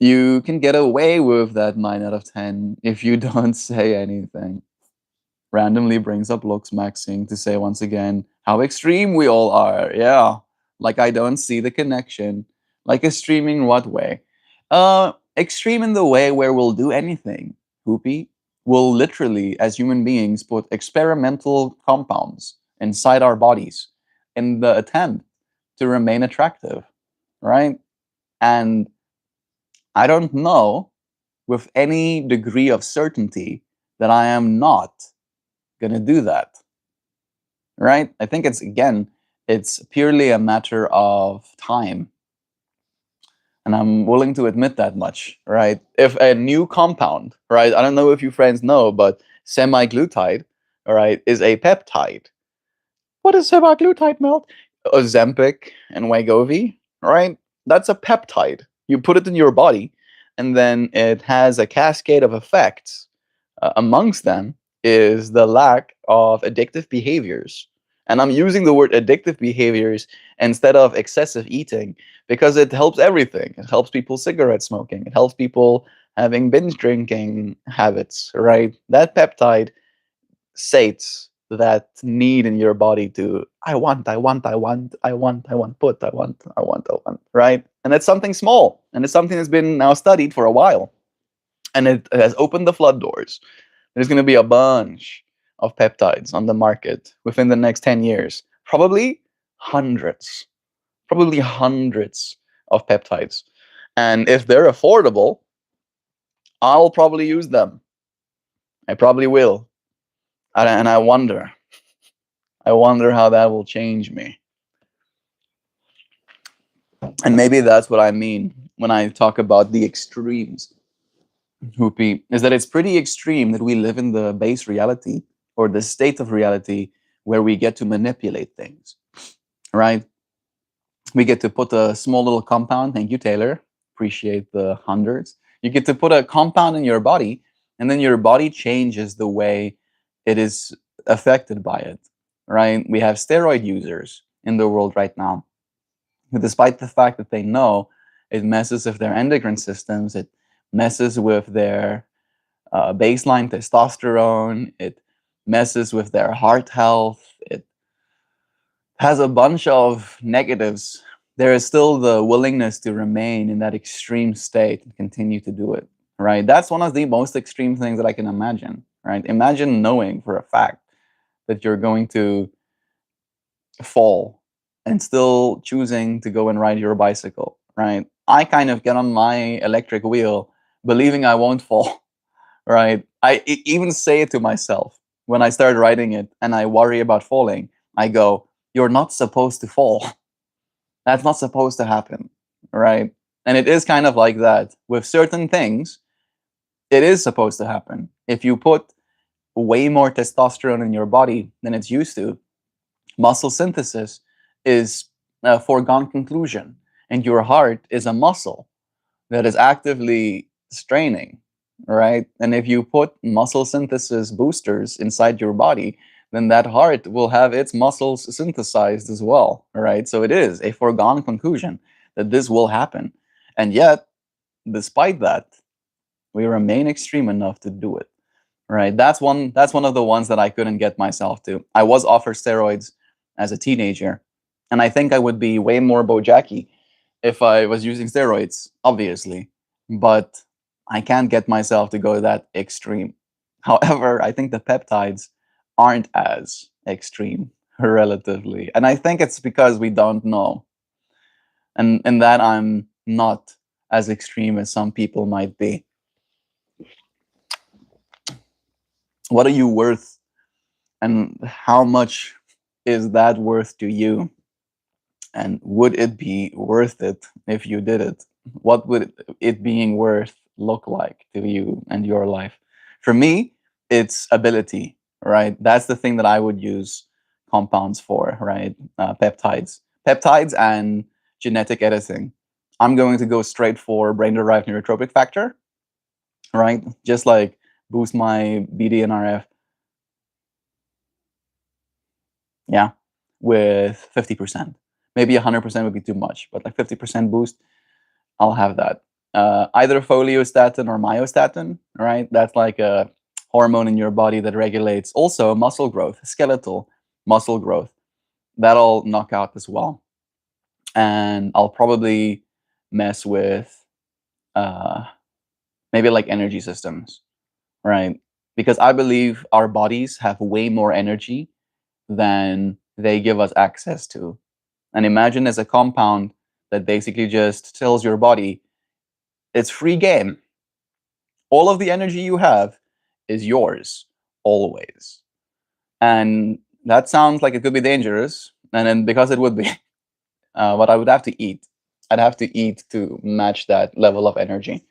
You can get away with that 9 out of 10 if you don't say anything. Randomly brings up looks maxing to say once again how extreme we all are. Yeah. Like I don't see the connection. Like extreme in what way? Extreme in the way where we'll do anything. Hoopy. We'll literally, as human beings, put experimental compounds inside our bodies in the attempt to remain attractive. Right? And I don't know with any degree of certainty that I am not gonna do that, right? I think it's again, it's purely a matter of time. And I'm willing to admit that much, right? If a new compound, right? I don't know if you friends know, but semaglutide, all right, is a peptide. What is semaglutide, Melt? Ozempic and Wegovy, right? That's a peptide. You put it in your body, and then it has a cascade of effects. Amongst them is the lack of addictive behaviors. And I'm using the word addictive behaviors instead of excessive eating because it helps everything. It helps people cigarette smoking. It helps people having binge drinking habits, right? That peptide sates that need in your body to I want, right? And it's something small, and it's something that's been now studied for a while, and it has opened the flood doors. There's going to be a bunch of peptides on the market within the next 10 years, hundreds, probably hundreds of peptides. And if they're affordable, I'll probably use them. I probably will. And I wonder how that will change me. And maybe that's what I mean when I talk about the extremes, Hoopy, is that it's pretty extreme that we live in the base reality or the state of reality where we get to manipulate things, right? We get to put a small little compound. Thank you, Taylor. Appreciate the hundreds. You get to put a compound in your body, and then your body changes the way it is affected by it, right? We have steroid users in the world right now who, despite the fact that they know it messes with their endocrine systems, it messes with their baseline testosterone, it messes with their heart health, it has a bunch of negatives, there is still the willingness to remain in that extreme state and continue to do it, right? That's one of the most extreme things that I can imagine, right? Imagine knowing for a fact that you're going to fall and still choosing to go and ride your bicycle, right? I kind of get on my electric wheel believing I won't fall, right? Even say it to myself when I start riding it and I worry about falling. I go, "You're not supposed to fall. That's not supposed to happen," right? And it is kind of like that with certain things. It is supposed to happen. If you put way more testosterone in your body than it's used to, muscle synthesis is a foregone conclusion, and your heart is a muscle that is actively straining, right? And if you put muscle synthesis boosters inside your body, then that heart will have its muscles synthesized as well, right? So it is a foregone conclusion that this will happen. And yet, despite that, we remain extreme enough to do it, right? That's one of the ones that I couldn't get myself to. I was offered steroids as a teenager, and I think I would be way more Bojacky if I was using steroids, obviously. But I can't get myself to go that extreme. However, I think the peptides aren't as extreme relatively. And I think it's because we don't know. And that I'm not as extreme as some people might be. What are you worth, and how much is that worth to you? And would it be worth it if you did it? What would it being worth look like to you and your life? For me, it's ability, right? That's the thing that I would use compounds for, right? Peptides and genetic editing. I'm going to go straight for brain derived neurotropic factor, right? Just like boost my BDNRF, yeah, with 50%. Maybe 100% would be too much, but like 50% boost, I'll have that. Either foliostatin or myostatin, right? That's like a hormone in your body that regulates also muscle growth, skeletal muscle growth. That'll knock out as well. And I'll probably mess with uh, maybe like energy systems, right? Because I believe our bodies have way more energy than they give us access to. And imagine as a compound that basically just tells your body it's free game. All of the energy you have is yours always. And that sounds like it could be dangerous. And then because it would be, but I would have to eat. I'd have to eat to match that level of energy.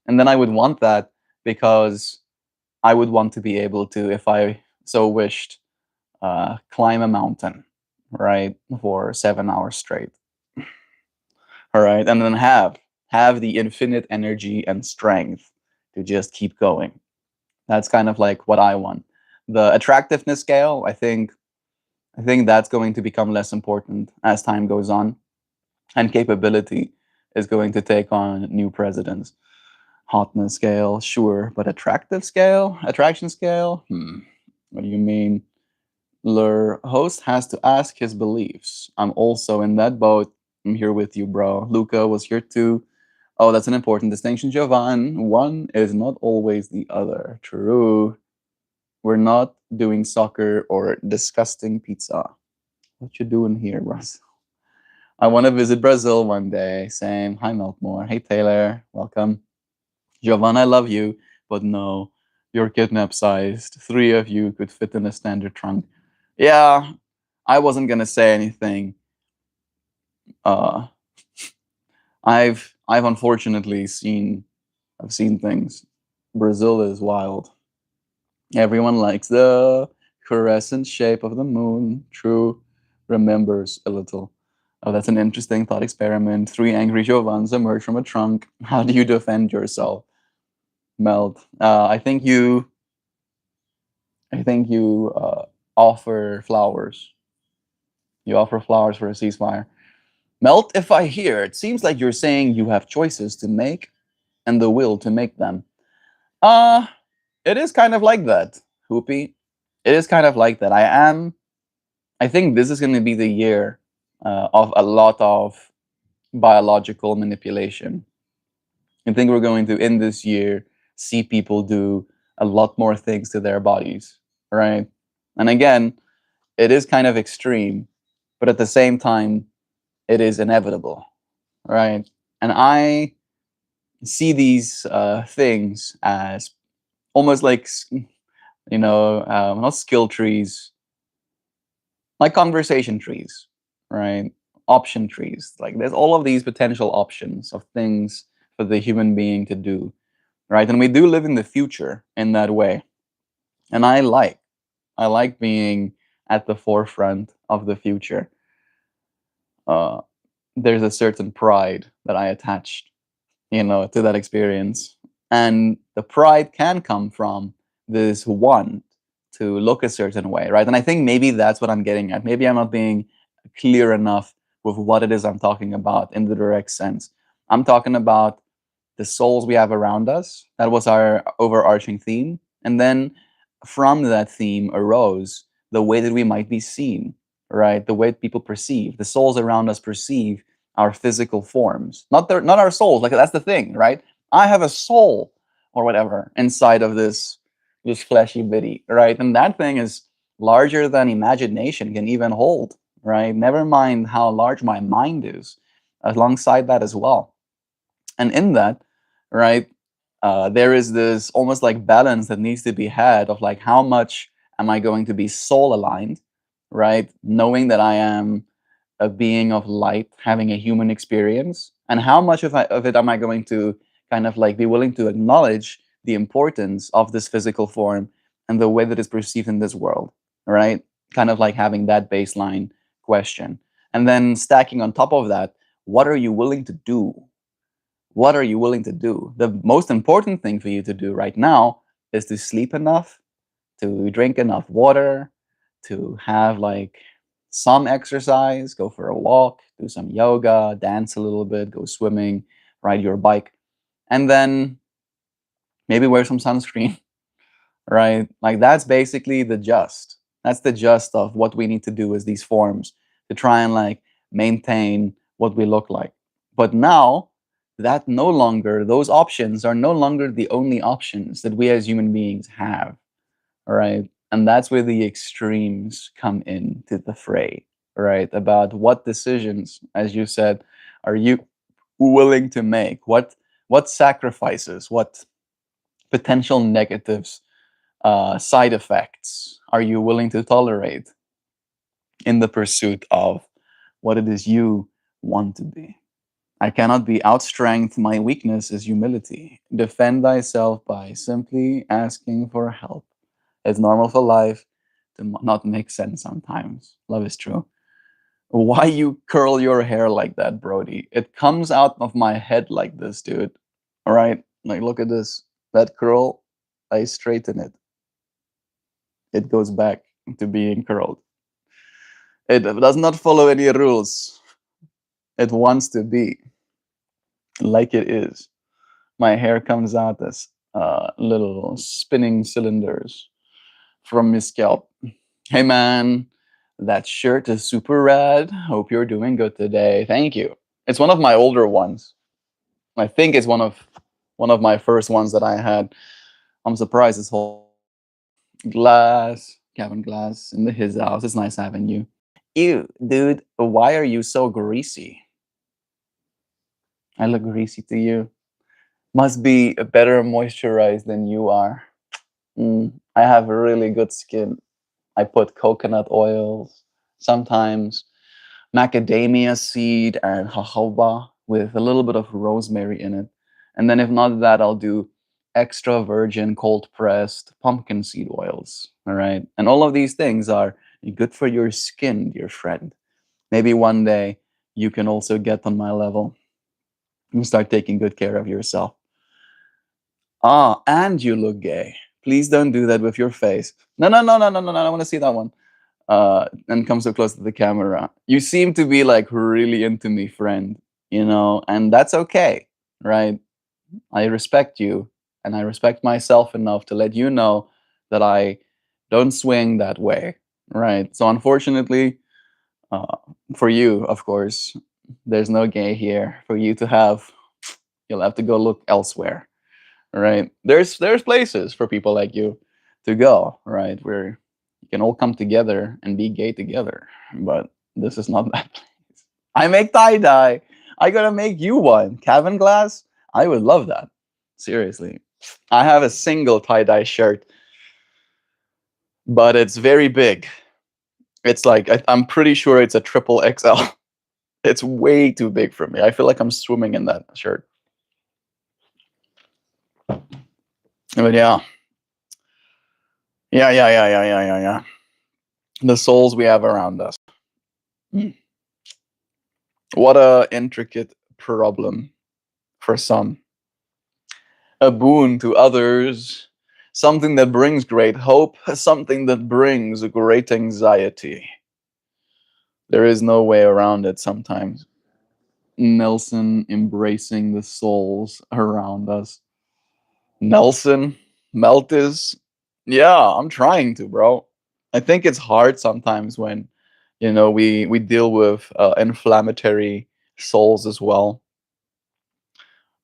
And then I would want that because I would want to be able to, if I so wished, climb a mountain, right, for 7 hours straight. All right, and then have the infinite energy and strength to just keep going. That's kind of like what I want. The attractiveness scale, I think that's going to become less important as time goes on, and capability is going to take on new precedence. Hotness scale, sure, but attractive scale, attraction scale. What do you mean? Lur host has to ask his beliefs. I'm also in that boat. I'm here with you, bro. Luca was here too. Oh, that's an important distinction, Jovan. One is not always the other. True. We're not doing soccer or disgusting pizza. What you doing here, Russ? I want to visit Brazil one day. Same. Hi, Meltmore. Hey, Taylor. Welcome. Jovan, I love you, but no, you're kidnap sized. Three of you could fit in a standard trunk. Yeah, I wasn't gonna say anything. Uh, I've unfortunately seen things. Brazil is wild. Everyone likes the crescent shape of the moon. True, remembers a little. Oh, that's an interesting thought experiment. Three angry Jovans emerge from a trunk. How do you defend yourself? Melt. I think you offer flowers. You offer flowers for a ceasefire. Melt, if I hear, it seems like you're saying you have choices to make and the will to make them. Uh, it is kind of like that, Hoopy. It is kind of like that. I think this is going to be the year of a lot of biological manipulation. I think we're going to, in this year, see people do a lot more things to their bodies, right? And again, it is kind of extreme, but at the same time, it is inevitable, right? And I see these things as almost like, not skill trees, like conversation trees, right? Option trees. Like there's all of these potential options of things for the human being to do, right? And we do live in the future in that way. And I like being at the forefront of the future. Uh, there's a certain pride that I attached, to that experience. And the pride can come from this want to look a certain way, right? And I think maybe that's what I'm getting at. Maybe I'm not being clear enough with what it is I'm talking about in the direct sense. I'm talking about the souls we have around us. That was our overarching theme. And then from that theme arose the way that we might be seen, right? The way people perceive, the souls around us perceive our physical forms, not our souls. Like that's the thing, right? I have a soul or whatever inside of this fleshy bitty, right? And that thing is larger than imagination can even hold, right? Never mind how large my mind is alongside that as well. And in that, right, there is this almost like balance that needs to be had of like how much am I going to be soul aligned, right? Knowing that I am a being of light having a human experience, and how much of it am I going to kind of like be willing to acknowledge the importance of this physical form and the way that it's perceived in this world, right? Kind of like having that baseline question. And then stacking on top of that, what are you willing to do? What are you willing to do? The most important thing for you to do right now is to sleep enough, to drink enough water, to have like some exercise, go for a walk, do some yoga, dance a little bit, go swimming, ride your bike, and then maybe wear some sunscreen, right? Like that's basically the just. That's the just of what we need to do as these forms to try and like maintain what we look like. But now that no longer, those options are no longer the only options that we as human beings have, right? And that's where the extremes come into the fray, right? About what decisions, as you said, are you willing to make? What sacrifices, what potential negatives, side effects are you willing to tolerate in the pursuit of what it is you want to be? I cannot be outstrength. My weakness is humility. Defend thyself by simply asking for help. It's normal for life to not make sense sometimes. Love is true. Why you curl your hair like that, Brody? It comes out of my head like this, dude. All right? Like, look at this. That curl, I straighten it. It goes back to being curled. It does not follow any rules. It wants to be like it is. My hair comes out as little spinning cylinders from my scalp. Hey man, that shirt is super rad. Hope you're doing good today. Thank you. It's one of my older ones. I think it's one of my first ones that I had. I'm surprised it's holding up. Glass, Kevin Glass in his house. It's nice having you. Ew, dude, why are you so greasy? I look greasy to you. Must be better moisturized than you are. I have really good skin. I put coconut oils, sometimes macadamia seed and jojoba with a little bit of rosemary in it. And then if not that, I'll do extra virgin cold pressed pumpkin seed oils. All right. And all of these things are good for your skin, dear friend. Maybe one day you can also get on my level and start taking good care of yourself. Ah, and you look gay. Please don't do that with your face. No, no, no, no, no, no, no. I want to see that one. And come so close to the camera. You seem to be like really into me, friend, and that's okay, right? I respect you and I respect myself enough to let you know that I don't swing that way, right? So, unfortunately, uh, for you, of course, there's no gay here for you to have. You'll have to go look elsewhere, right? There's places for people like you to go, right? Where you can all come together and be gay together. But this is not that place. I make tie dye. I gotta make you one. Cavern glass. I would love that. Seriously. I have a single tie dye shirt, but it's very big. It's like I'm pretty sure it's a triple XL. It's way too big for me. I feel like I'm swimming in that shirt. But yeah, yeah. The souls we have around us. Hmm. What a intricate problem for some, a boon to others, something that brings great hope, something that brings great anxiety. There is no way around it sometimes. Nelson embracing the souls around us. Nelson, Meltis, yeah, I'm trying to, bro. I think it's hard sometimes when, we deal with inflammatory souls as well.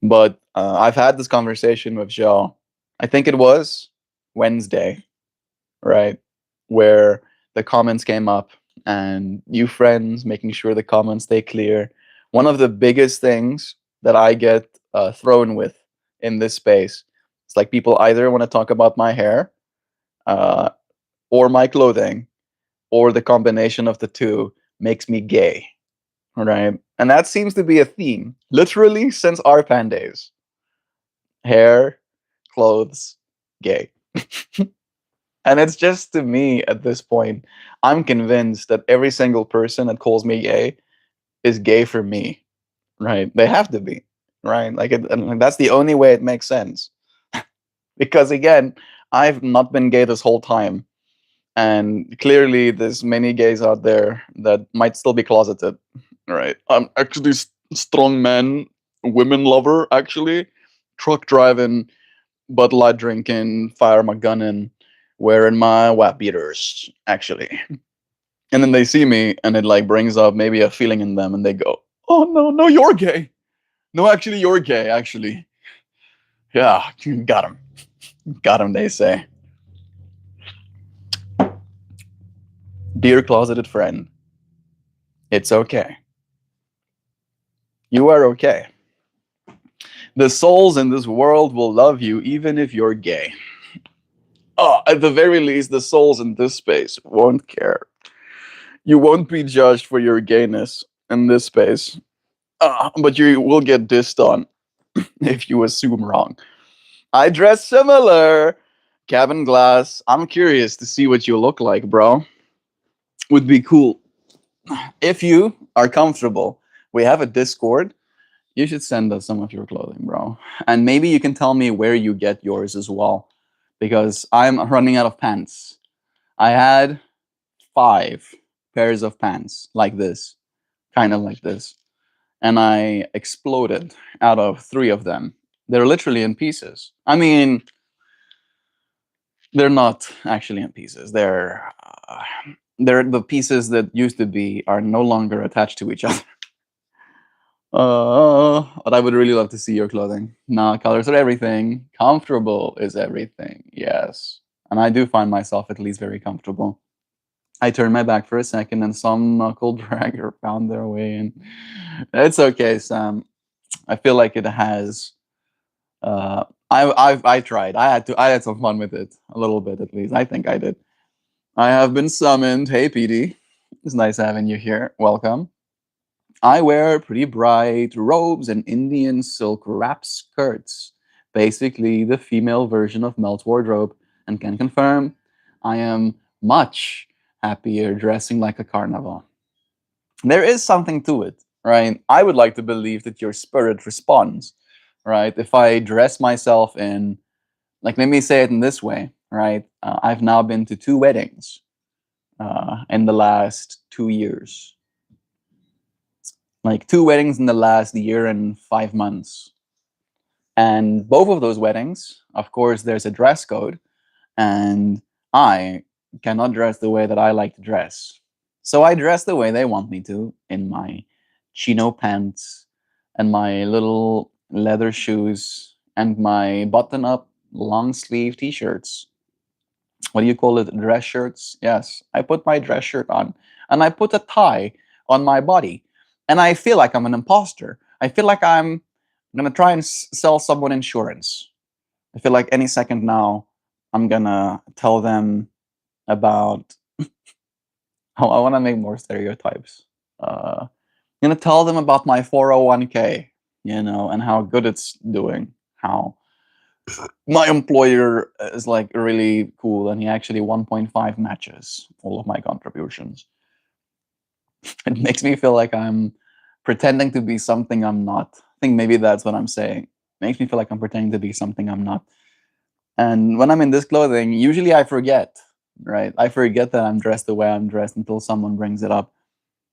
But I've had this conversation with Joe. I think it was Wednesday, right? Where the comments came up and you friends making sure the comments stay clear. One of the biggest things that I get thrown with in this space, it's like people either want to talk about my hair uh, or my clothing, or the combination of the two makes me gay, right? And that seems to be a theme, literally since our pan days. Hair, clothes, gay. And it's just to me at this point, I'm convinced that every single person that calls me gay is gay for me, right? They have to be, right? And that's the only way it makes sense. Because again, I've not been gay this whole time. And clearly, there's many gays out there that might still be closeted, right? I'm actually strong man, women lover, actually, truck driving, Bud Light drinking, fire my gun in, wearing my white beaters, actually. And then they see me and it like brings up maybe a feeling in them and they go, oh no, no, you're gay. No, actually, you're gay, actually. Yeah, got him. Got him, they say. Dear closeted friend, it's okay. You are okay. The souls in this world will love you even if you're gay. Oh, at the very least, the souls in this space won't care. You won't be judged for your gayness in this space, but you will get dissed on if you assume wrong. I dress similar. Cabin glass. I'm curious to see what you look like, bro. Would be cool. If you are comfortable, we have a Discord. You should send us some of your clothing, bro. And maybe you can tell me where you get yours as well. Because I'm running out of pants. I had 5 pairs of pants like this, kind of like this. And I exploded out of 3 of them They're literally in pieces. I mean, they're not actually in pieces. They're the pieces that used to be are no longer attached to each other. But I would really love to see your clothing. Nah, colors are everything. Comfortable is everything. Yes. And I do find myself at least very comfortable. I turned my back for a second and some knuckle dragger found their way in. It's okay, Sam. I feel like it has I tried. I had some fun with it. A little bit at least. I think I did. I have been summoned. Hey PD. It's nice having you here. Welcome. I wear pretty bright robes and Indian silk wrap skirts, basically the female version of Melt's wardrobe, and can confirm I am much happier dressing like a carnival. There is something to it, right? I would like to believe that your spirit responds, right? If I dress myself in, like, let me say it in this way, right? I've now been to two weddings in the last 2 years, like two weddings in the last year and 5 months. And both of those weddings, of course, there's a dress code, and I cannot dress the way that I like to dress. So I dress the way they want me to in my chino pants and my little leather shoes and my button up long sleeve t shirts. What do you call it? Dress shirts? Yes. I put my dress shirt on and I put a tie on my body. And I feel like I'm an imposter. I feel like I'm going to try and sell someone insurance. I feel like any second now, I'm going to tell them about. I want to make more stereotypes. I'm going to tell them about my 401k, and how good it's doing. How my employer is like really cool and he actually 1.5 matches all of my contributions. It makes me feel like I'm pretending to be something I'm not. I think maybe that's what I'm saying. Makes me feel like I'm pretending to be something I'm not. And when I'm in this clothing, usually I forget, right? I forget that I'm dressed the way I'm dressed until someone brings it up.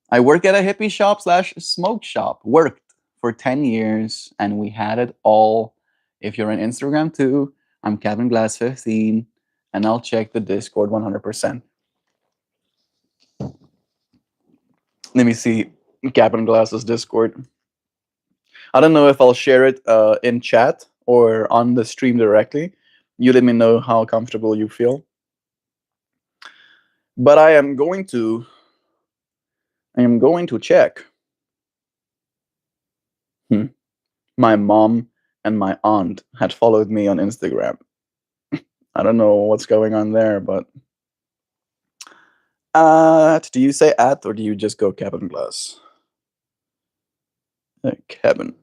I work at a hippie shop slash smoke shop. Worked for 10 years and we had it all. If you're on Instagram too, I'm Kevin Glass 15 and I'll check the Discord 100%. Let me see Kevin Glass's Discord. I don't know if I'll share it in chat or on the stream directly. You let me know how comfortable you feel. But I am going to check. My mom and my aunt had followed me on Instagram. I don't know what's going on there, but do you say at or do you just go Kevin Glass? Kevin.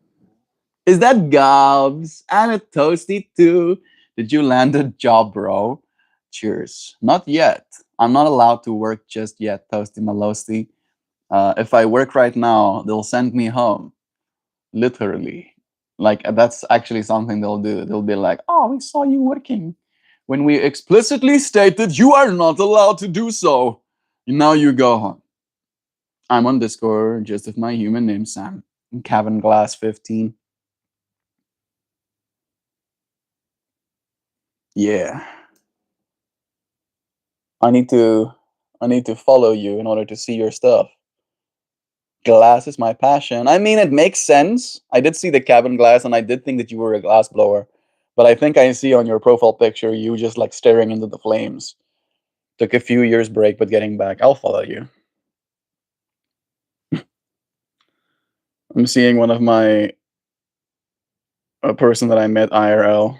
Is that Gobs? And a toasty too. Did you land a job, bro? Cheers. Not yet. I'm not allowed to work just yet, Toasty Malosty. If I work right now, they'll send me home. Literally. Like, that's actually something they'll do. They'll be like, oh, we saw you working when we explicitly stated you are not allowed to do so. Now you go home. I'm on Discord just with my human name, Sam. Kevin Glass 15. Yeah. I need to follow you in order to see your stuff. Glass is my passion. I mean, it makes sense. I did see the cabin glass and I did think that you were a glass blower. But I think I see on your profile picture you just like staring into the flames. Took a few years break, but getting back. I'll follow you. I'm seeing one of a person that I met IRL.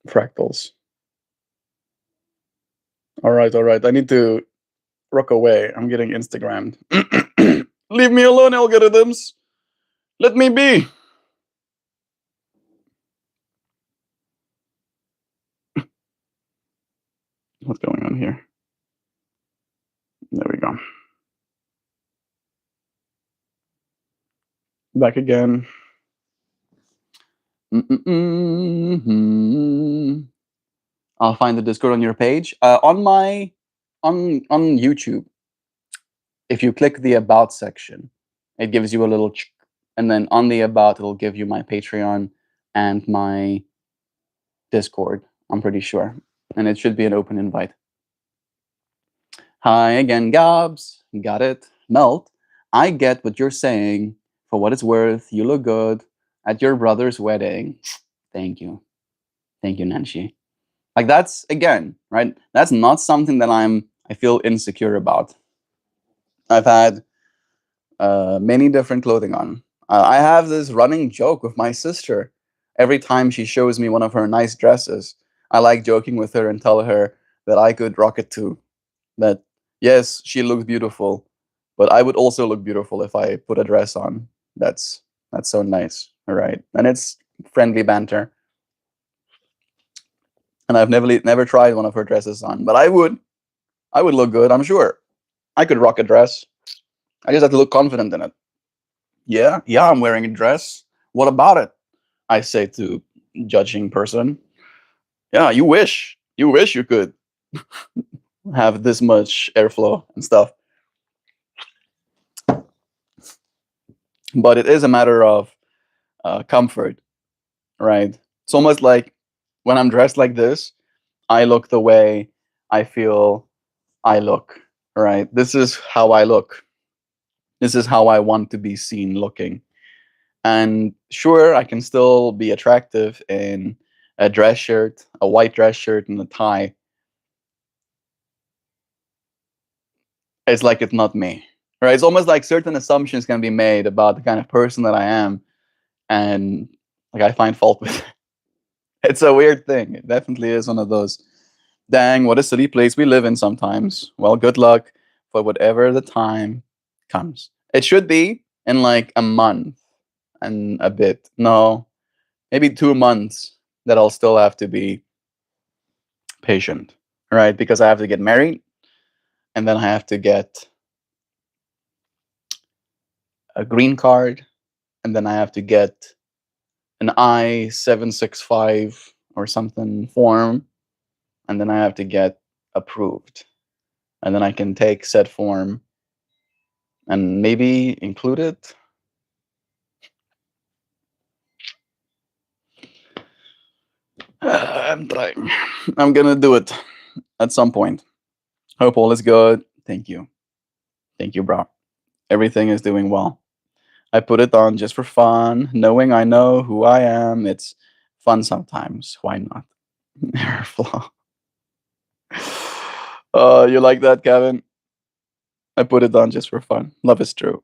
Fractals. All right, all right. I need to rock away. I'm getting Instagrammed. Leave me alone, algorithms. Let me be. What's going on here? There we go. Back again. I'll find the Discord on your page. On YouTube, if you click the About section, it gives you a little And then on the about, it'll give you my Patreon and my Discord, I'm pretty sure. And it should be an open invite. Hi again, Gabs. Got it. Melt, I get what you're saying. For what it's worth, you look good at your brother's wedding. Thank you. Thank you, Nancy. Like that's again, right? That's not something that I feel insecure about. I've had many different clothing on. I have this running joke with my sister. Every time she shows me one of her nice dresses, I like joking with her and tell her that I could rock it too. That yes, she looks beautiful, but I would also look beautiful if I put a dress on. That's that's so nice. All right, and it's friendly banter. And I've never tried one of her dresses on, but I would look good. I'm sure I could rock a dress. I just have to look confident in it. Yeah, yeah, I'm wearing a dress. What about it? I say to judging person. Yeah, you wish you could have this much airflow and stuff. But it is a matter of comfort, right? It's almost like when I'm dressed like this, I look the way I feel I look, right? This is how I look. This is how I want to be seen looking. And sure, I can still be attractive in a dress shirt, a white dress shirt, and a tie. It's like it's not me, right? It's almost like certain assumptions can be made about the kind of person that I am, and like I find fault with. It's a weird thing. It definitely is one of those. Dang, what a silly place we live in sometimes. Well, good luck for whatever the time comes. It should be in like a month and a bit. No, maybe 2 months that I'll still have to be patient, right? Because I have to get married and then I have to get a green card and then I have to get an I-765 or something form and then I have to get approved. And then I can take said form and maybe include it. I'm trying. I'm gonna do it at some point. Hope all is good. Thank you. Thank you, bro. Everything is doing well. I put it on just for fun, knowing I know who I am. It's fun sometimes. Why not? Airflow. You like that, Kevin? I put it on just for fun. Love is true.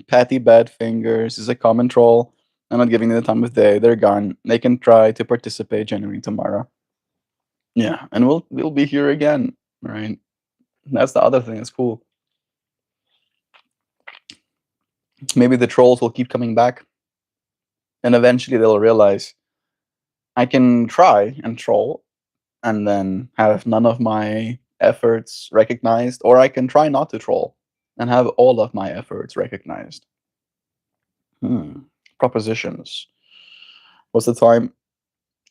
Patty bad fingers is a common troll. I'm not giving them the time of day. They're gone. They can try to participate January tomorrow. Yeah, and we'll be here again, right? That's the other thing that's cool. Maybe the trolls will keep coming back, and eventually they'll realize I can try and troll, and then have none of my efforts recognized, or I can try not to troll and have all of my efforts recognized. Propositions. What's the time?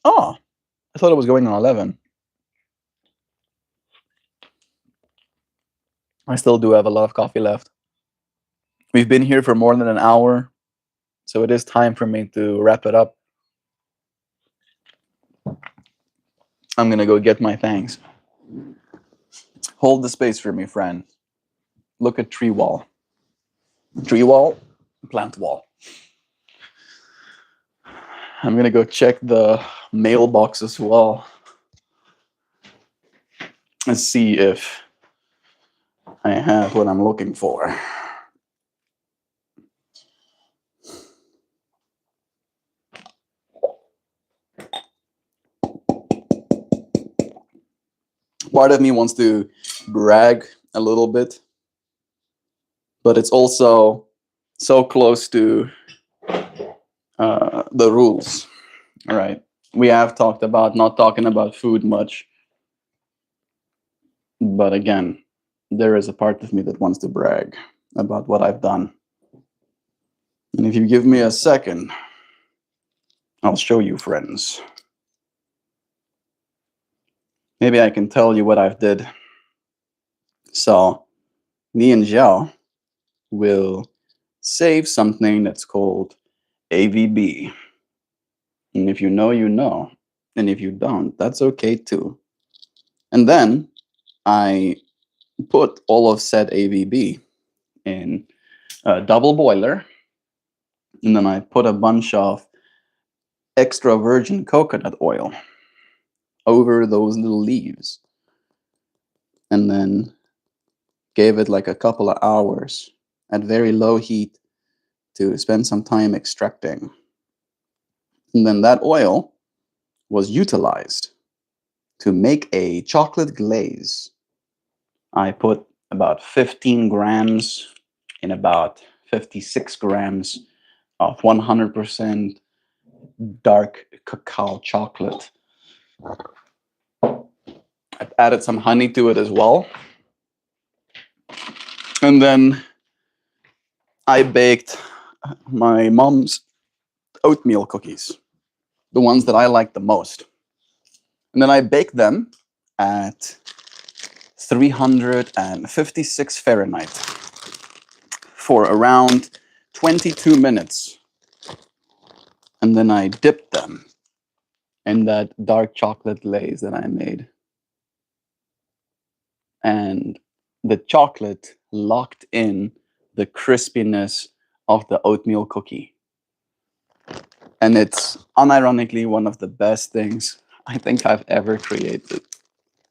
Oh, I thought it was going on 11. I still do have a lot of coffee left. We've been here for more than an hour, so it is time for me to wrap it up. I'm gonna go get my thanks. Hold the space for me, friend. Look at tree wall. Tree wall, plant wall. I'm gonna go check the mailbox as well and see if I have what I'm looking for. Part of me wants to brag a little bit, but it's also so close to the rules. All right. We have talked about not talking about food much, but again, there is a part of me that wants to brag about what I've done. And if you give me a second, I'll show you, friends. Maybe I can tell you what I've did. So me and Zhao will save something that's called AVB. And if you know, you know. And if you don't, that's okay too. And then I put all of said AVB in a double boiler. And then I put a bunch of extra virgin coconut oil over those little leaves. And then gave it like a couple of hours at very low heat to spend some time extracting. And then that oil was utilized to make a chocolate glaze. I put about 15 grams in about 56 grams of 100% dark cacao chocolate. I've added some honey to it as well. And then I baked my mom's oatmeal cookies, the ones that I like the most. And then I baked them at 356 Fahrenheit for around 22 minutes. And then I dipped them in that dark chocolate glaze that I made. And the chocolate locked in the crispiness of the oatmeal cookie. And it's unironically one of the best things I think I've ever created.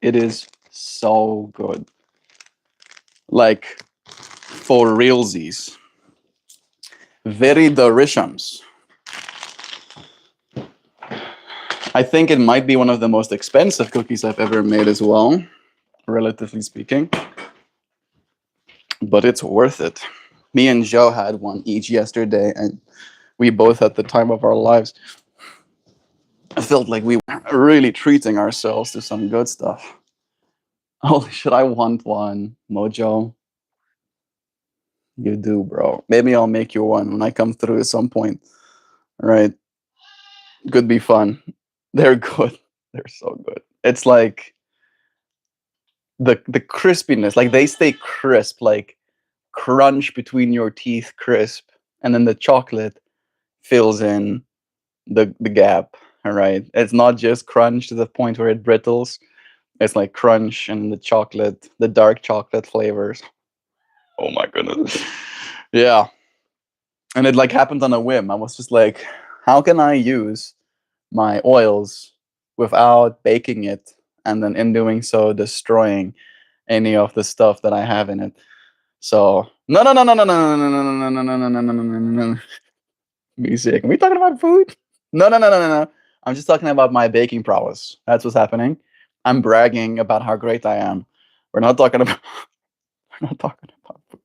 It is so good. Like, for realsies. Very delicious. I think it might be one of the most expensive cookies I've ever made as well, relatively speaking. But it's worth it. Me and Joe had one each yesterday, and we both had the time of our lives. I felt like we were really treating ourselves to some good stuff. Holy shit, I want one, Mojo. You do, bro. Maybe I'll make you one when I come through at some point. All right. Could be fun. They're good. They're so good. It's like the crispiness, like they stay crisp, like crunch between your teeth, crisp, and then the chocolate fills in the gap. All right. It's not just crunch to the point where it brittles. It's like crunch and the chocolate, the dark chocolate flavors. Oh my goodness. Yeah. And it like happened on a whim. I was just like, how can I use my oils without baking it and then in doing so destroying any of the stuff that I have in it? So no. Music. Are we talking about food? No. I'm just talking about my baking prowess. That's what's happening. I'm bragging about how great I am. We're not talking about we're not talking about food.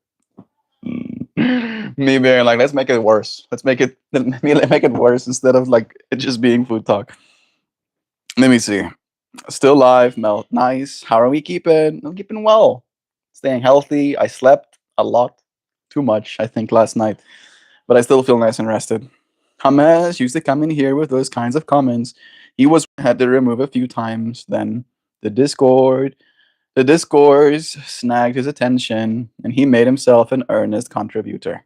Me being like, let's make it worse. Let's make it make it worse instead of like it just being food talk. Let me see. Still live, Melt. Nice. How are we keeping? I'm keeping well. Staying healthy. I slept a lot. Too much, I think, last night. But I still feel nice and rested. Hamas used to come in here with those kinds of comments. He was had to remove a few times. Then the the discourse snagged his attention, and he made himself an earnest contributor.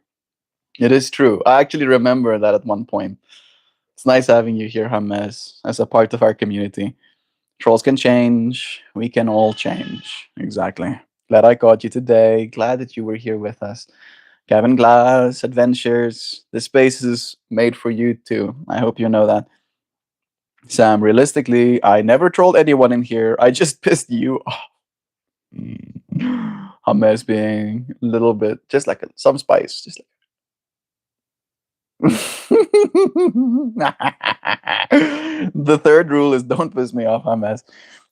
It is true. I actually remember that at one point. It's nice having you here, Hamas, as a part of our community. Trolls can change. We can all change. Exactly. Glad I caught you today. Glad that you were here with us. Kevin Glass, Adventures. This space is made for you too. I hope you know that. Sam, realistically, I never trolled anyone in here. I just pissed you off. Hamas being a little bit, just like some spice. Just like the third rule is don't piss me off, Hamas.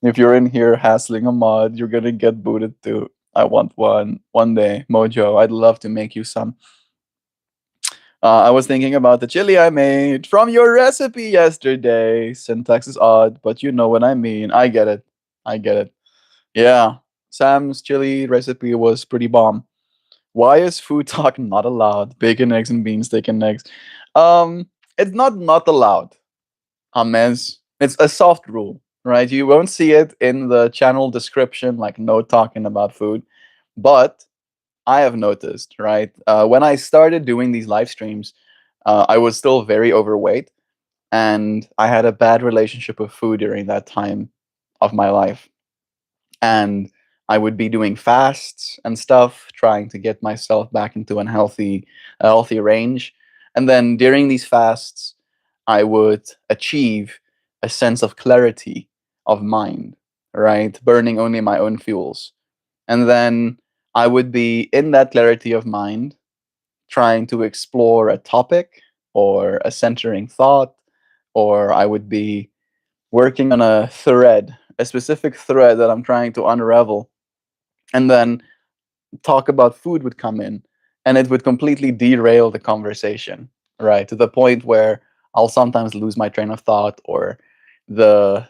If you're in here hassling a mod, you're gonna get booted too. I want one day, Mojo. I'd love to make you some. I was thinking about the chili I made from your recipe yesterday. Syntax is odd, but you know what I mean. I get it. I get it. Yeah, Sam's chili recipe was pretty bomb. Why is food talk not allowed? Bacon, eggs, and beans, steak and eggs. It's not allowed. Amens. It's a soft rule, right? You won't see it in the channel description, like no talking about food. But I have noticed, right? When I started doing these live streams, I was still very overweight, and I had a bad relationship with food during that time of my life. And I would be doing fasts and stuff, trying to get myself back into a healthy range. And then during these fasts, I would achieve a sense of clarity of mind, right? Burning only my own fuels. And then I would be in that clarity of mind, trying to explore a topic or a centering thought, or I would be working on a thread, a specific thread that I'm trying to unravel. And then talk about food would come in, and it would completely derail the conversation, right? To the point where I'll sometimes lose my train of thought, or the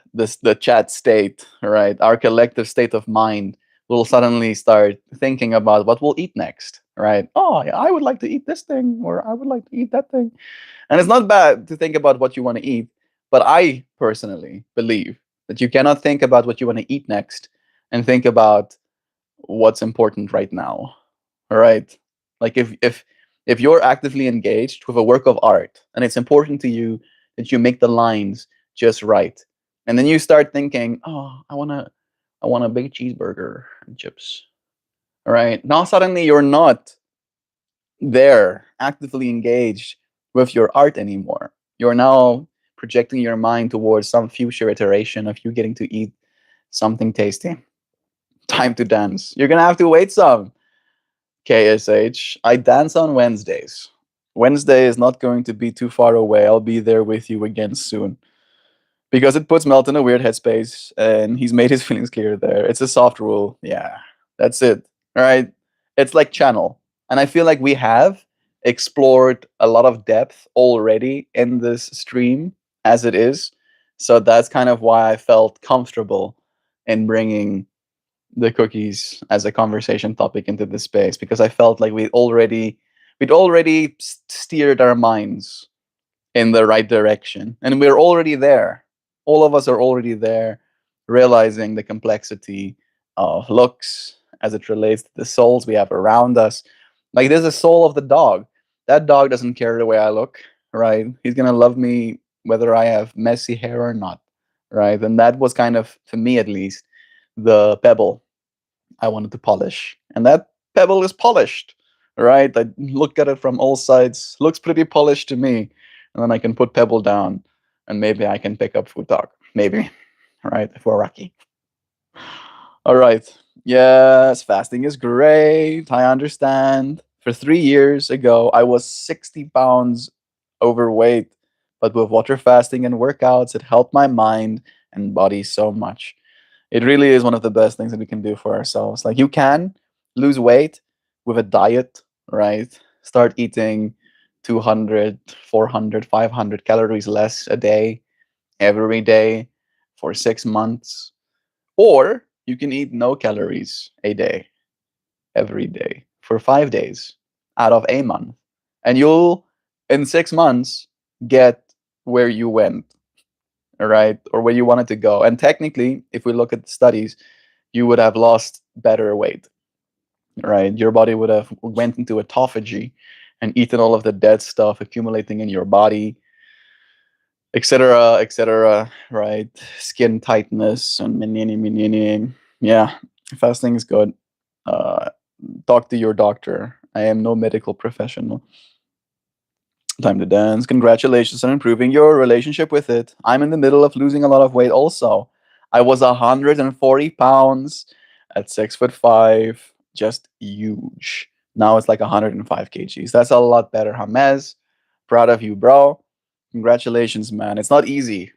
chat state, right? Our collective state of mind will suddenly start thinking about what we'll eat next, right? Oh, yeah, I would like to eat this thing, or I would like to eat that thing. And it's not bad to think about what you want to eat, but I personally believe that you cannot think about what you want to eat next and think about what's important right now. All right. Like if you're actively engaged with a work of art and it's important to you that you make the lines just right, and then you start thinking, oh, I want a big cheeseburger and chips. All right. Now suddenly you're not there actively engaged with your art anymore. You're now projecting your mind towards some future iteration of you getting to eat something tasty. Time to dance. You're gonna have to wait some. KSH. I dance on Wednesdays. Wednesday is not going to be too far away. I'll be there with you again soon. Because it puts Melt in a weird headspace and he's made his feelings clear there. It's a soft rule. Yeah, that's it. All right. It's like channel. And I feel like we have explored a lot of depth already in this stream as it is. So that's kind of why I felt comfortable in bringing the cookies as a conversation topic into this space, because I felt like we'd already steered our minds in the right direction, and we're already there. All of us are already there, realizing the complexity of looks as it relates to the souls we have around us. Like there's a soul of the dog. That dog doesn't care the way I look, right? He's gonna love me whether I have messy hair or not, right? And that was kind of, for me at least, the pebble I wanted to polish. And that pebble is polished, right? I look at it from all sides, looks pretty polished to me. And then I can put pebble down and maybe I can pick up food dog. Maybe, right? If we're lucky. All right. Yes, fasting is great. I understand. For 3 years ago, I was 60 pounds overweight, but with water fasting and workouts, it helped my mind and body so much. It really is one of the best things that we can do for ourselves. Like you can lose weight with a diet, right? Start eating 200, 400, 500 calories less a day, every day for 6 months. Or you can eat no calories a day, every day for 5 days out of a month. And you'll, in 6 months, get where you went, right? Or where you wanted to go. And technically, if we look at the studies, you would have lost better weight, right? Your body would have went into autophagy and eaten all of the dead stuff accumulating in your body, etc., etc., right? Skin tightness and minini. Yeah, fasting is good. Uh, talk to your doctor. I am no medical professional. Time to dance. Congratulations on improving your relationship with it. I'm in the middle of losing a lot of weight also. I was 140 pounds at 6'5", just huge. Now it's like 105 kgs. That's a lot better, Hamez. Proud of you, bro. Congratulations, man. It's not easy.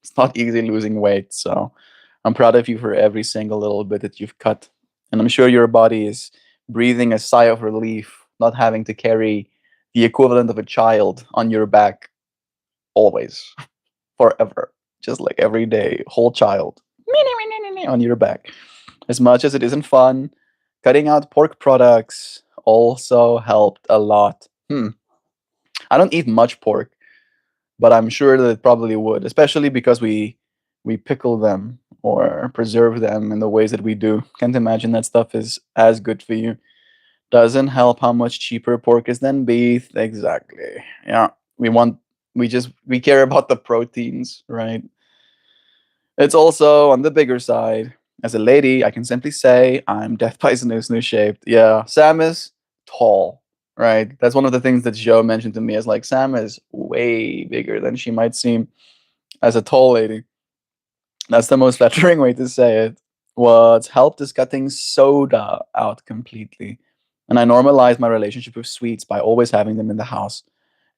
It's not easy losing weight. So I'm proud of you for every single little bit that you've cut. And I'm sure your body is breathing a sigh of relief, not having to carry the equivalent of a child on your back always, forever. Just like every day, whole child on your back. As much as it isn't fun, cutting out pork products also helped a lot. I don't eat much pork, but I'm sure that it probably would, especially because we pickle them or preserve them in the ways that we do. Can't imagine that stuff is as good for you. Doesn't help how much cheaper pork is than beef. Exactly. Yeah. We want we care about the proteins, right? It's also on the bigger side. As a lady, I can simply say I'm death by snoo shaped. Yeah. Sam is tall, right? That's one of the things that Joe mentioned to me is like Sam is way bigger than she might seem as a tall lady. That's the most flattering way to say it. What's helped is cutting soda out completely. And I normalized my relationship with sweets by always having them in the house.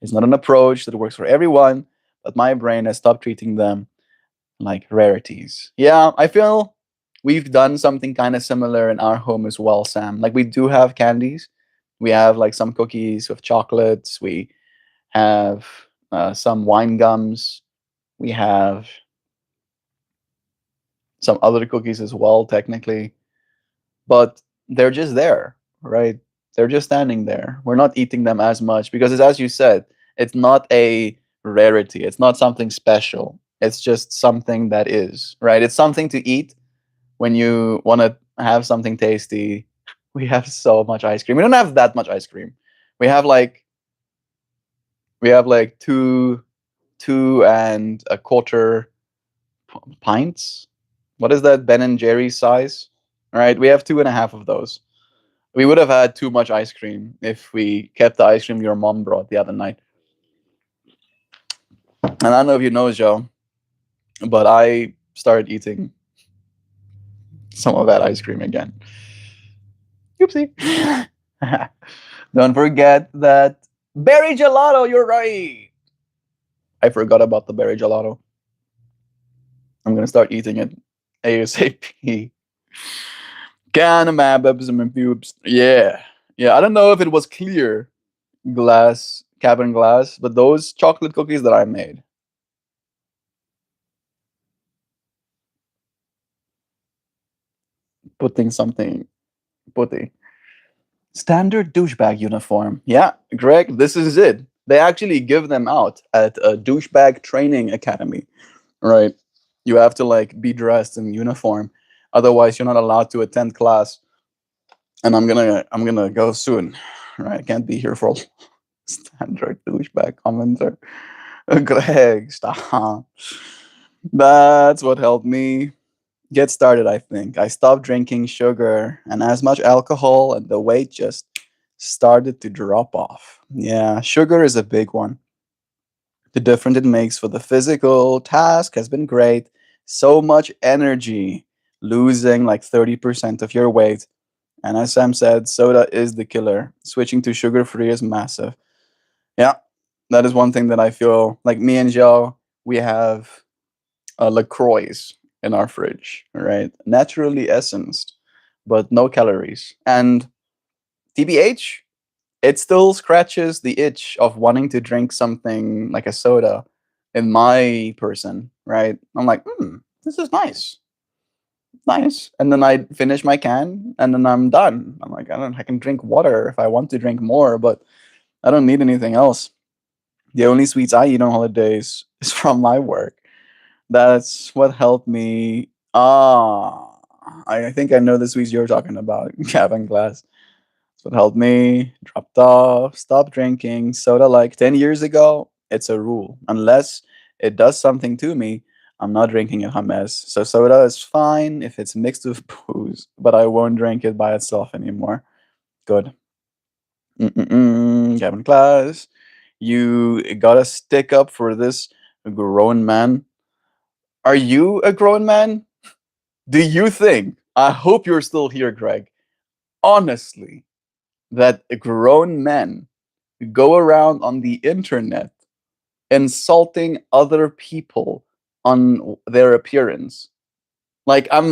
It's not an approach that works for everyone, but my brain has stopped treating them like rarities. Yeah, I feel we've done something kind of similar in our home as well, Sam. Like we do have candies. We have like some cookies with chocolates. We have some wine gums. We have some other cookies as well, technically, but they're just there, right? They're just standing there. We're not eating them as much because, it's, as you said, it's not a rarity. It's not something special. It's just something that is, right? It's something to eat when you want to have something tasty. We have so much ice cream. We don't have that much ice cream. We have like two and a quarter pints. What is that Ben and Jerry's size? All right, we have two and a half of those. We would have had too much ice cream if we kept the ice cream your mom brought the other night. And I don't know if you know, Joe, but I started eating some of that ice cream again. Oopsie. Don't forget that berry gelato. You're right. I forgot about the berry gelato. I'm gonna start eating it ASAP. Can mababs and pubes. Yeah. Yeah. I don't know if it was clear glass, cabin glass, but those chocolate cookies that I made, putting something putty. Standard douchebag uniform. Yeah, Greg, this is it. They actually give them out at a douchebag training academy, right? You have to like be dressed in uniform, otherwise you're not allowed to attend class. And I'm gonna go soon, right? I can't be here for a standard douchebag commenter. Greg, stop. That's what helped me get started, I think. I stopped drinking sugar and as much alcohol, and the weight just started to drop off. Yeah, sugar is a big one. The difference it makes for the physical task has been great. So much energy, losing like 30% of your weight. And as Sam said, soda is the killer. Switching to sugar free is massive. Yeah, that is one thing that I feel like me and Joe, we have LaCroix in our fridge, right? Naturally essenced, but no calories. And TBH, it still scratches the itch of wanting to drink something like a soda in my person, right? I'm like, this is nice, nice. And then I finish my can, and then I'm done. I'm like, I can drink water if I want to drink more, but I don't need anything else. The only sweets I eat on holidays is from my work. That's what helped me. I think I know the sweets you're talking about, Gavin Glass. That's what helped me. Dropped off, stopped drinking soda like 10 years ago. It's a rule. Unless it does something to me, I'm not drinking a hummus. So soda is fine if it's mixed with booze, but I won't drink it by itself anymore. Good. Gavin Glass, you gotta stick up for this grown man. Are you a grown man? Do you think, I hope you're still here, Greg, honestly, that grown men go around on the internet insulting other people on their appearance? Like, I'm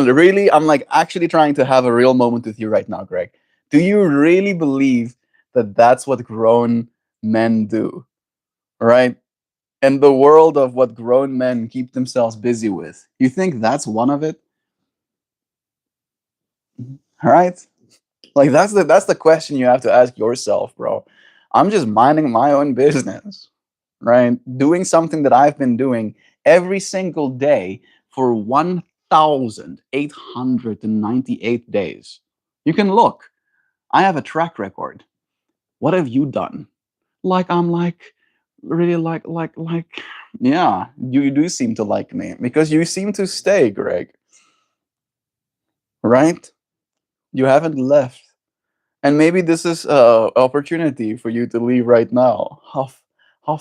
like actually trying to have a real moment with you right now, Greg. Do you really believe that that's what grown men do? Right? In the world of what grown men keep themselves busy with, you think that's one of it? Right? Like that's the question you have to ask yourself, bro. I'm just minding my own business, right? Doing something that I've been doing every single day for 1,898 days. You can look. I have a track record. What have you done? Like I'm like really yeah, you do seem to like me because you seem to stay, Greg, right? You haven't left. And maybe this is a opportunity for you to leave right now. Huff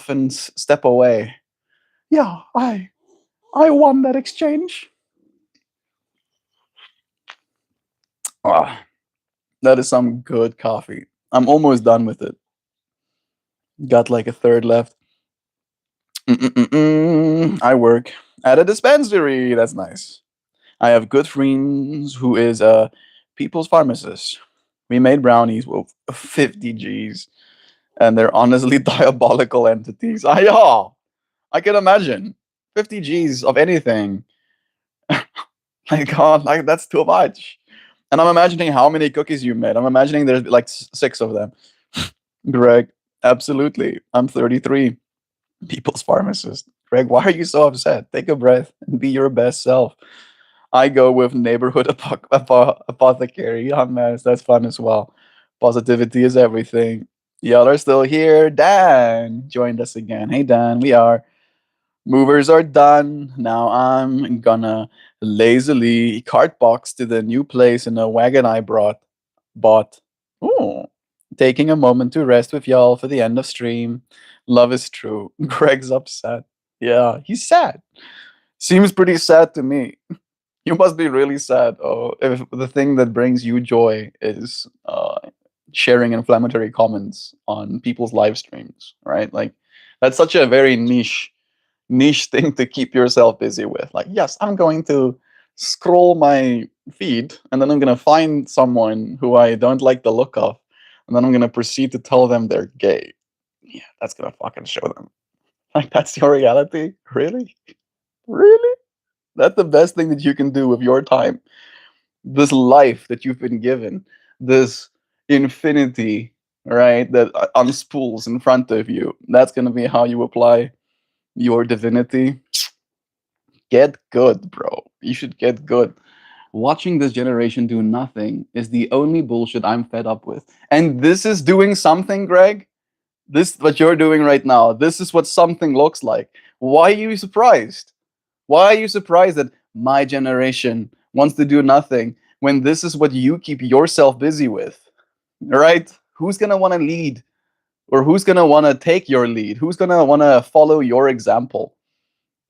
and step away. Yeah, I won that exchange. Ah, that is some good coffee. I'm almost done with it. Got like a third left. I work at a dispensary. That's nice. I have good friends who is a people's pharmacist. We made brownies with 50 G's, and they're honestly diabolical entities. I can imagine 50 G's of anything. My God, like that's too much. And I'm imagining how many cookies you made. I'm imagining there's like six of them. Greg, absolutely. I'm 33. People's pharmacist. Greg, why are you so upset? Take a breath and be your best self. I go with neighborhood apothecary. Yeah, man, that's fun as well. Positivity is everything. Y'all are still here. Dan joined us again. Hey, Dan, we are. Movers are done. Now I'm gonna lazily cart box to the new place in a wagon I bought. Ooh. Taking a moment to rest with y'all for the end of stream. Love is true. Greg's upset. Yeah, he's sad. Seems pretty sad to me. You must be really sad. Oh, if the thing that brings you joy is sharing inflammatory comments on people's live streams, right? Like that's such a very niche thing to keep yourself busy with. Like, yes, I'm going to scroll my feed and then I'm going to find someone who I don't like the look of and then I'm going to proceed to tell them they're gay. Yeah, that's going to fucking show them. Like, that's your reality? Really? Really? That's the best thing that you can do with your time. This life that you've been given, this infinity, right, that unspools in front of you. That's going to be how you apply your divinity. Get good, bro. You should get good. Watching this generation do nothing is the only bullshit I'm fed up with. And this is doing something, Greg. This what you're doing right now. This is what something looks like. Why are you surprised? Why are you surprised that my generation wants to do nothing when this is what you keep yourself busy with? Right? Who's gonna want to lead? Or who's gonna want to take your lead? Who's gonna want to follow your example?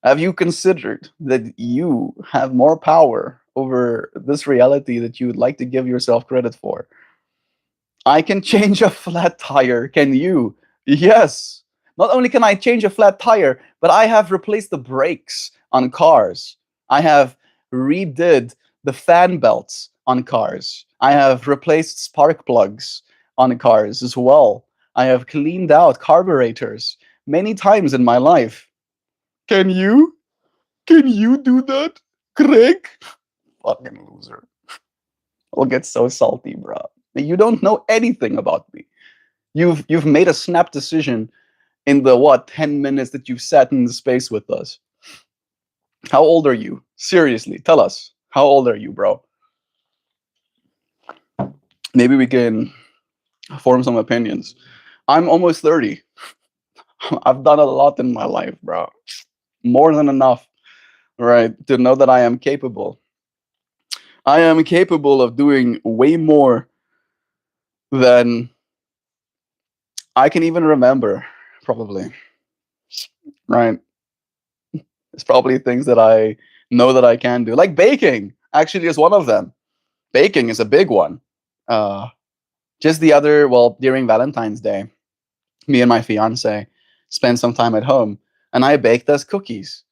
Have you considered that you have more power over this reality that you would like to give yourself credit for? I can change a flat tire. Can you? Yes. Not only can I change a flat tire, but I have replaced the brakes on cars. I have redid the fan belts on cars. I have replaced spark plugs on cars as well. I have cleaned out carburetors many times in my life. Can you? Can you do that, Craig? Fucking loser. I'll get so salty, bro. You don't know anything about me. You've made a snap decision in the what 10 minutes that you've sat in the space with us. How old are you? Seriously, tell us. How old are you, bro? Maybe we can form some opinions. I'm almost 30. I've done a lot in my life, bro. More than enough, right, to know that I am capable. I am capable of doing way more than I can even remember, probably. Right? It's probably things that I know that I can do. Like baking, actually, is one of them. Baking is a big one. Uh, just during Valentine's Day, me and my fiance spent some time at home and I baked us cookies.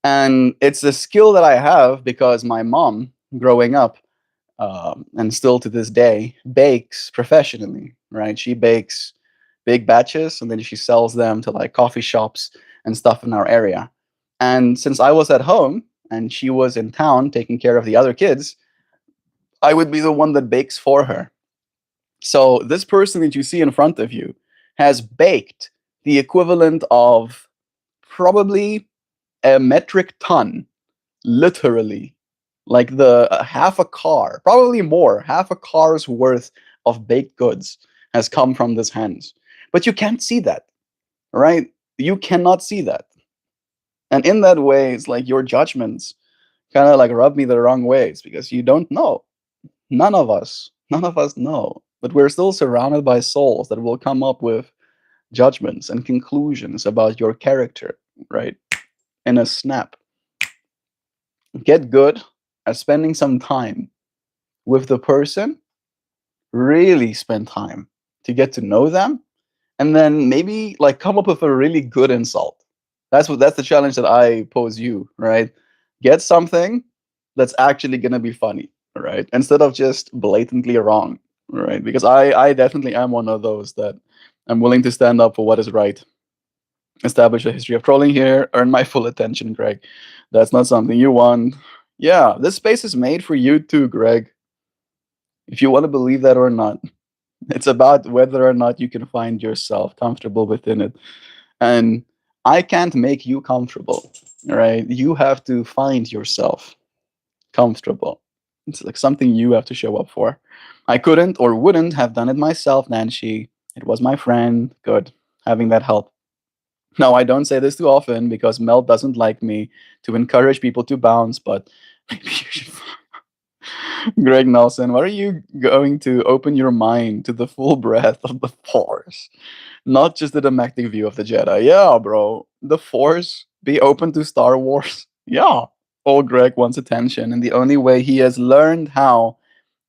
And it's a skill that I have because my mom, growing up, and still to this day, bakes professionally, right? She bakes big batches and then she sells them to like coffee shops and stuff in our area. And since I was at home and she was in town taking care of the other kids, I would be the one that bakes for her. So this person that you see in front of you has baked the equivalent of probably a metric ton, literally, like the half a car, probably more, half a car's worth of baked goods has come from this hands. But you can't see that, right? You cannot see that. And in that way, it's like your judgments kind of like rub me the wrong ways because you don't know. None of us know. But we're still surrounded by souls that will come up with judgments and conclusions about your character, right? In a snap. Get good at spending some time with the person, really spend time to get to know them, and then maybe like come up with a really good insult. That's the challenge that I pose you, right? Get something that's actually gonna be funny, right? Instead of just blatantly wrong, right? Because I definitely am one of those that I'm willing to stand up for what is right. Establish a history of trolling here, earn my full attention, Greg. That's not something you want. Yeah, this space is made for you too, Greg. If you want to believe that or not, it's about whether or not you can find yourself comfortable within it. And I can't make you comfortable, right? You have to find yourself comfortable. It's like something you have to show up for. I couldn't or wouldn't have done it myself, Nancy. It was my friend. Good. Having that help. No, I don't say this too often because Mel doesn't like me to encourage people to bounce, but maybe you should. Greg Nelson, what are you going to open your mind to the full breadth of the Force? Not just the domestic view of the Jedi. Yeah, bro. The Force, be open to Star Wars. Yeah. All Greg wants attention, and the only way he has learned how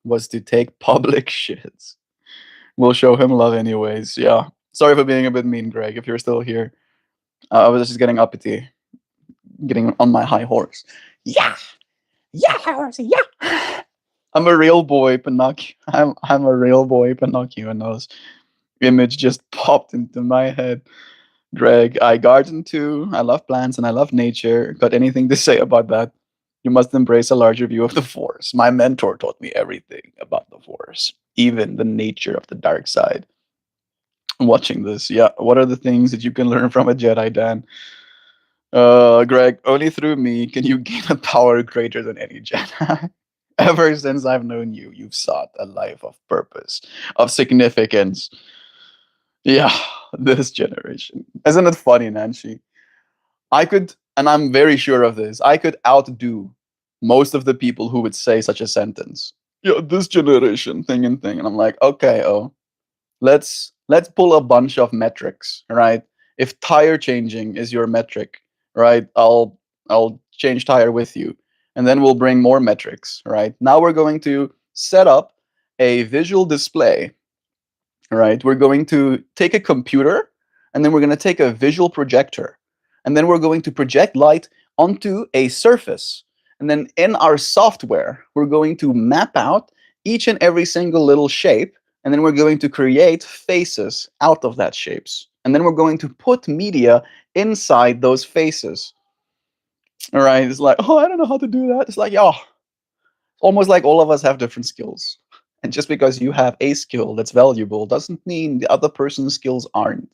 was to take public shits. We'll show him love anyways. Yeah. Sorry for being a bit mean, Greg, if you're still here. I was just getting uppity, getting on my high horse. Yeah. Yeah, horse. Yeah. I'm a real boy, Pinocchio. I'm a real boy, Pinocchio, and those image just popped into my head. Greg, I garden too. I love plants and I love nature. Got anything to say about that? You must embrace a larger view of the Force. My mentor taught me everything about the Force, even the nature of the dark side. Watching this, yeah. What are the things that you can learn from a Jedi, Dan? Greg, only through me can you gain a power greater than any Jedi. Ever since I've known you, you've sought a life of purpose, of significance. Yeah, this generation. Isn't it funny, Nancy? I could, and I'm very sure of this, I could outdo most of the people who would say such a sentence. Yeah, this generation thing and thing. And I'm like, okay, oh, let's pull a bunch of metrics, right? If tire changing is your metric, right? I'll change tire with you. And then we'll bring more metrics, right? Now we're going to set up a visual display, right? We're going to take a computer and then we're going to take a visual projector and then we're going to project light onto a surface. And then in our software, we're going to map out each and every single little shape and then we're going to create faces out of that shapes. And then we're going to put media inside those faces. All right, it's like, oh, I don't know how to do that. It's like, oh, almost like all of us have different skills. And just because you have a skill that's valuable doesn't mean the other person's skills aren't.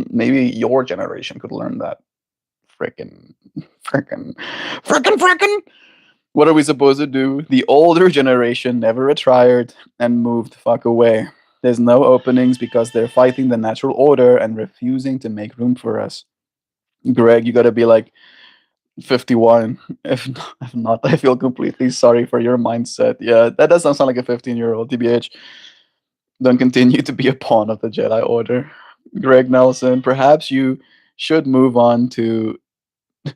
Maybe your generation could learn that. Frickin', frickin', frickin'. What are we supposed to do? The older generation never retired and moved the fuck away. There's no openings because they're fighting the natural order and refusing to make room for us. Greg, you gotta be like 51. If not, I feel completely sorry for your mindset. Yeah, that does not sound like a 15-year-old, TBH. Don't continue to be a pawn of the Jedi Order. Greg Nelson, perhaps you should move on to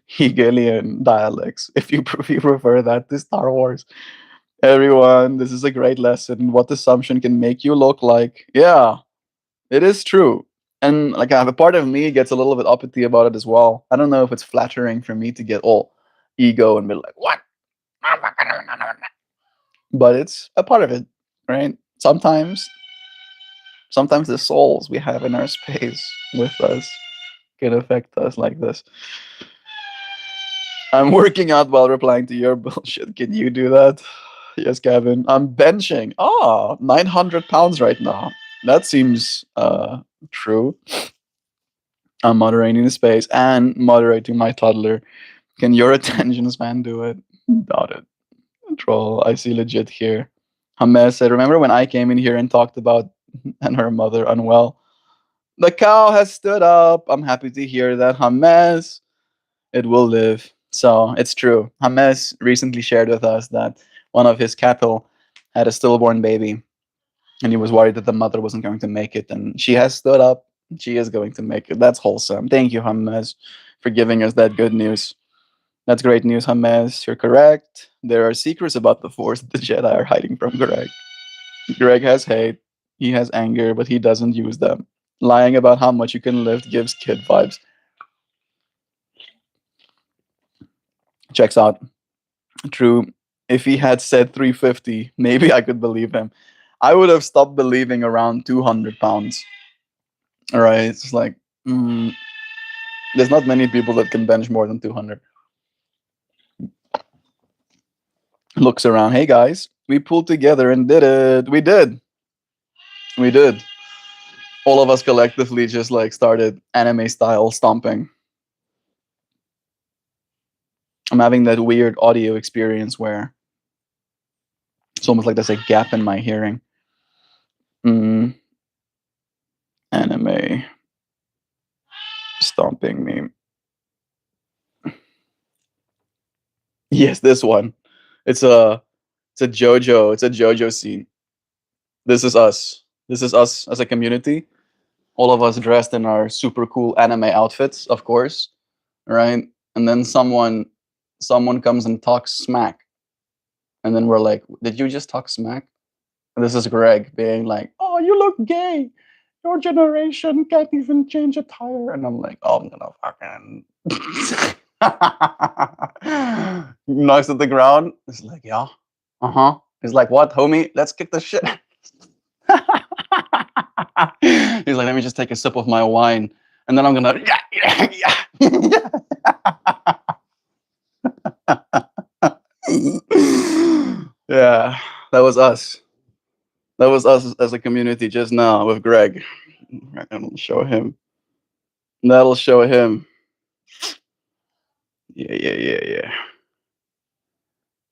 Hegelian dialects if you prefer that to Star Wars. Everyone, this is a great lesson. What assumption can make you look like? Yeah, it is true. And like I have a part of me gets a little bit uppity about it as well. I don't know if it's flattering for me to get all ego and be like, what? But it's a part of it, right? Sometimes the souls we have in our space with us can affect us like this. I'm working out while replying to your bullshit. Can you do that? Yes, Kevin. I'm benching. 900 pounds right now. That seems true. I'm moderating the space and moderating my toddler. Can your attention span do it? Doubt it. Troll, I see legit here. Hames said, remember when I came in here and talked about and her mother unwell? The cow has stood up. I'm happy to hear that. Hames, it will live. So it's true. Hames recently shared with us that one of his cattle had a stillborn baby and he was worried that the mother wasn't going to make it. And she has stood up. She is going to make it. That's wholesome. Thank you, Hames, for giving us that good news. That's great news, Hames. You're correct. There are secrets about the Force that the Jedi are hiding from Greg. Greg has hate, he has anger, but he doesn't use them. Lying about how much you can lift gives kid vibes. Checks out. True. If he had said 350, maybe I could believe him. I would have stopped believing around 200 pounds. All right. It's like, mm, there's not many people that can bench more than 200. Looks around. Hey, guys, we pulled together and did it. We did. We did. All of us collectively just like started anime style stomping. I'm having that weird audio experience where it's almost like there's a gap in my hearing. Mm, anime stomping meme. Yes, this one. It's a JoJo. It's a JoJo scene. This is us. This is us as a community. All of us dressed in our super cool anime outfits, of course, right? And then someone comes and talks smack, and then we're like, "Did you just talk smack?" And this is Greg being like, "Oh, you look gay. Your generation can't even change a tire." And I'm like, "Oh, I'm gonna fucking." Knocks at the ground. It's like, "Yeah, uh-huh." He's like, "What, homie? Let's kick the shit." He's like, "Let me just take a sip of my wine, and then I'm gonna yeah." Yeah, that was us. That was us as a community just now with Greg. That'll show him. That'll show him. Yeah, yeah, yeah, yeah.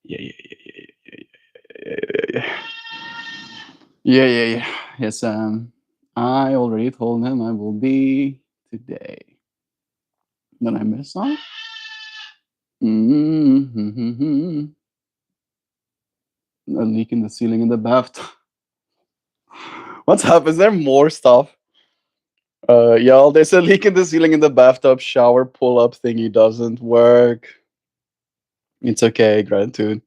Yeah, yeah, yeah, yeah, yeah, yeah, yeah, yeah. Yeah, yeah, yeah. Yes, I already told him I will be today. Did I miss some? Mm-hmm. A leak in the ceiling in the bathtub. What's up? Is there more stuff? Y'all, there's a leak in the ceiling in the bathtub. Shower pull up thingy doesn't work. It's okay, gratitude.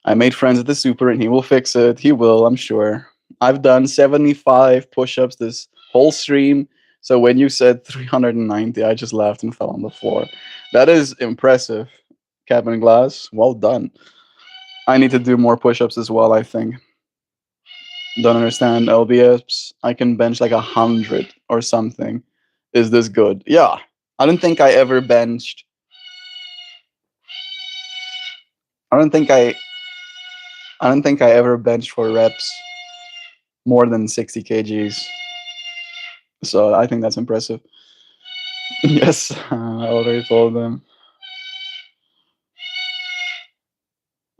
I made friends at the super and he will fix it. He will, I'm sure. I've done 75 push ups this whole stream. So when you said 390, I just laughed and fell on the floor. That is impressive, Cabin Glass. Well done. I need to do more push ups as well, I think. Don't understand LBS. I can bench like 100 or something. Is this good? Yeah. I don't think I ever benched. I don't think I. I don't think I ever benched for reps more than 60 kgs. So I think that's impressive. Yes, I already told them.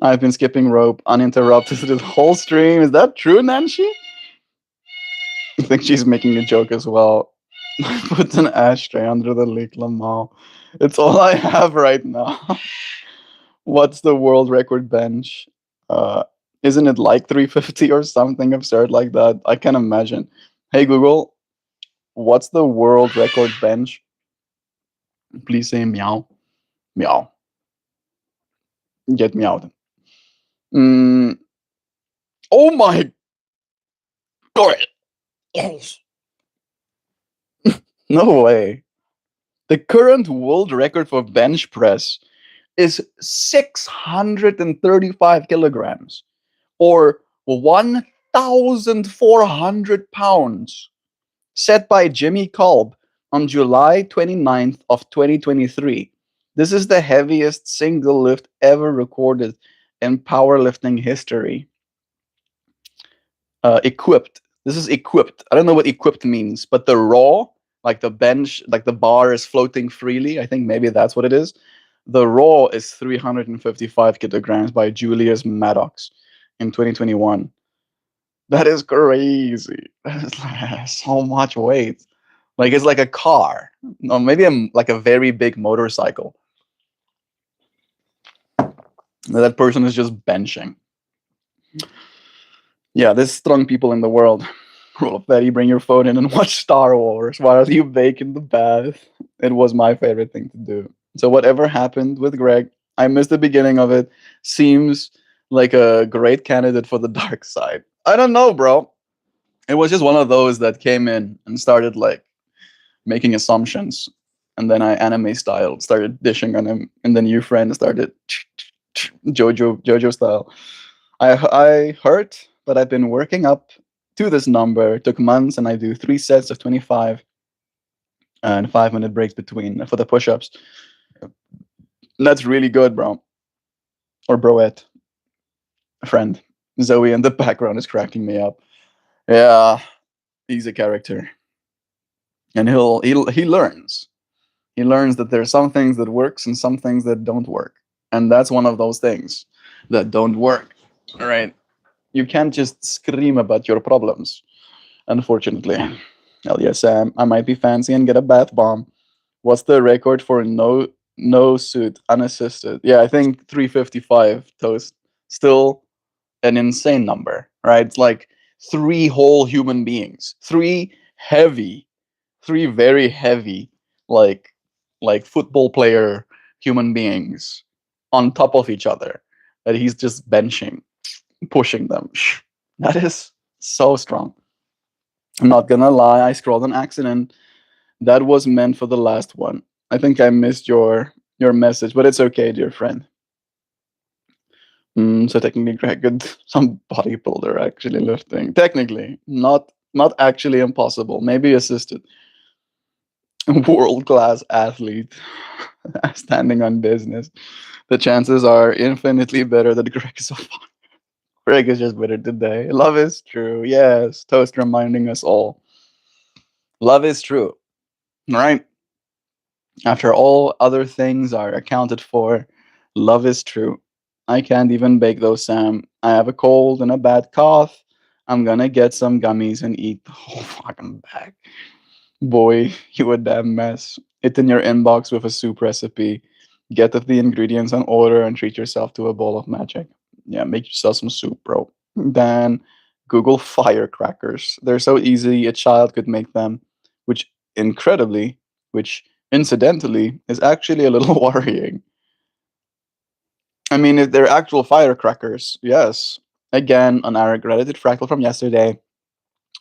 I've been skipping rope uninterrupted through the whole stream. Is that true, Nancy? I think she's making a joke as well. I put an ashtray under the Lake Lamau. It's all I have right now. What's the world record bench? Uh, isn't it like 350 or something absurd like that? I can imagine. Hey Google, what's the world record bench? Please say meow. Meow. Get me out. Mm, oh my god. Yes. No way. The current world record for bench press is 635 kilograms or 1,400 pounds, set by Jimmy Kolb on July 29th of 2023. This is the heaviest single lift ever recorded in powerlifting history. Equipped. This is equipped. I don't know what equipped means, but the raw, like the bench, like the bar is floating freely. I think maybe that's what it is. The raw is 355 kilograms by Julius Maddox in 2021. That is crazy. That is like so much weight. Like it's like a car. No, maybe I'm like a very big motorcycle. That person is just benching. Yeah, there's strong people in the world. Rule of Betty, bring your phone in and watch Star Wars while you bake in the bath. It was my favorite thing to do. So whatever happened with Greg, I missed the beginning of it. Seems like a great candidate for the dark side. I don't know, bro. It was just one of those that came in and started like making assumptions, and then I anime style started dishing on him, and then your friend started JoJo style. I heard, but I've been working up to this number. It took months, and I do 3 sets of 25 and 5 minute breaks between for the push-ups. And that's really good, bro. Or broette, friend. Zoe in the background is cracking me up. Yeah, he's a character, and he learns. He learns that there are some things that works and some things that don't work, and that's one of those things that don't work. All right, you can't just scream about your problems. Unfortunately, hell yes, Sam. I might be fancy and get a bath bomb. What's the record for no suit unassisted? Yeah, I think 355 toast. Still an insane number, right? It's like three whole human beings, heavy, three very heavy, like football player human beings on top of each other that he's just benching, pushing them. That is so strong. I'm not gonna lie, I scrolled on accident. That was meant for the last one. I think I missed your message, but it's okay, dear friend. So technically, Greg could some bodybuilder actually lifting. Technically, not actually impossible. Maybe assisted. World class athlete standing on business. The chances are infinitely better that Greg is so far. Greg is just better today. Love is true. Yes, Toast reminding us all. Love is true. Right? After all other things are accounted for, love is true. I can't even bake those, Sam. I have a cold and a bad cough. I'm gonna get some gummies and eat the whole fucking bag. Boy, you a damn mess. It's in your inbox with a soup recipe. Get the ingredients on order and treat yourself to a bowl of magic. Yeah, make yourself some soup, bro. Then Google firecrackers. They're so easy, a child could make them, which incredibly, which incidentally is actually a little worrying. I mean, if they're actual firecrackers, yes. Again, an regretted fractal from yesterday.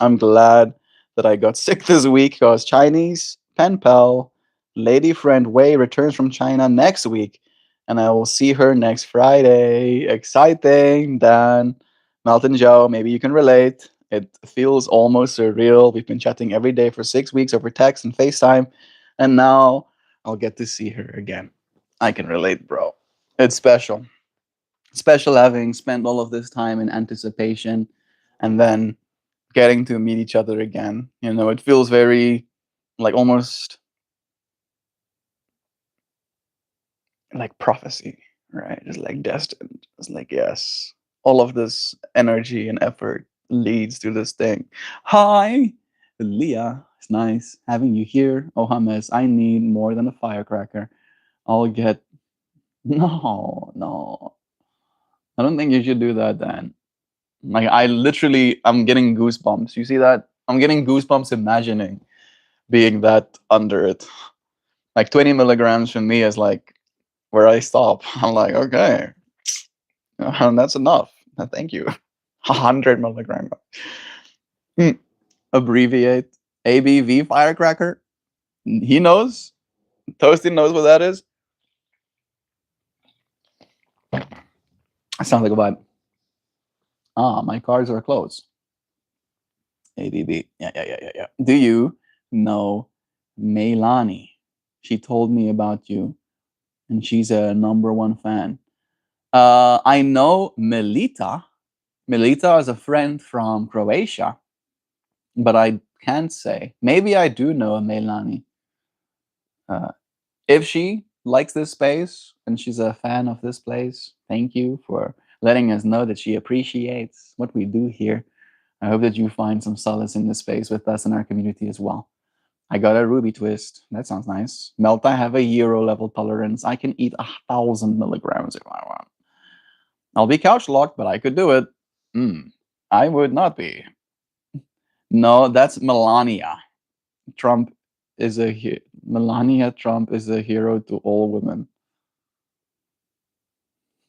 I'm glad that I got sick this week because Chinese pen pal, lady friend Wei returns from China next week, and I will see her next Friday. Exciting, Dan, Melton Joe. Maybe you can relate. It feels almost surreal. We've been chatting every day for 6 weeks over text and FaceTime, and now I'll get to see her again. I can relate, bro. It's special. Special having spent all of this time in anticipation and then getting to meet each other again. You know, it feels very like almost like prophecy, right? It's like destined. It's like, yes, all of this energy and effort leads to this thing. Hi, Leah. It's nice having you here. Oh, Hamas, I need more than a firecracker. I'll get. No, no. I don't think you should do that, Dan. Like, I'm getting goosebumps. You see that? I'm getting goosebumps imagining being that under it. Like 20 milligrams for me is like where I stop. I'm like, okay, that's enough. Thank you. 100 milligram. Hmm. Abbreviate ABV firecracker. He knows. Toasty knows what that is. That sounds like a vibe. Ah, my cards are closed. ABV. Yeah. Do you know Meilani? She told me about you, and she's a number one fan. I know Melita. Melita is a friend from Croatia, but I can't say. Maybe I do know a Melani. Uh, if she likes this space and she's a fan of this place, thank you for letting us know that she appreciates what we do here. I hope that you find some solace in this space with us in our community as well. I got a ruby twist. That sounds nice. Melt, I have a euro level tolerance. I can eat 1,000 milligrams if I want. I'll be couch locked, but I could do it. I would not be. No, that's Melania. Trump is Melania Trump is a hero to all women.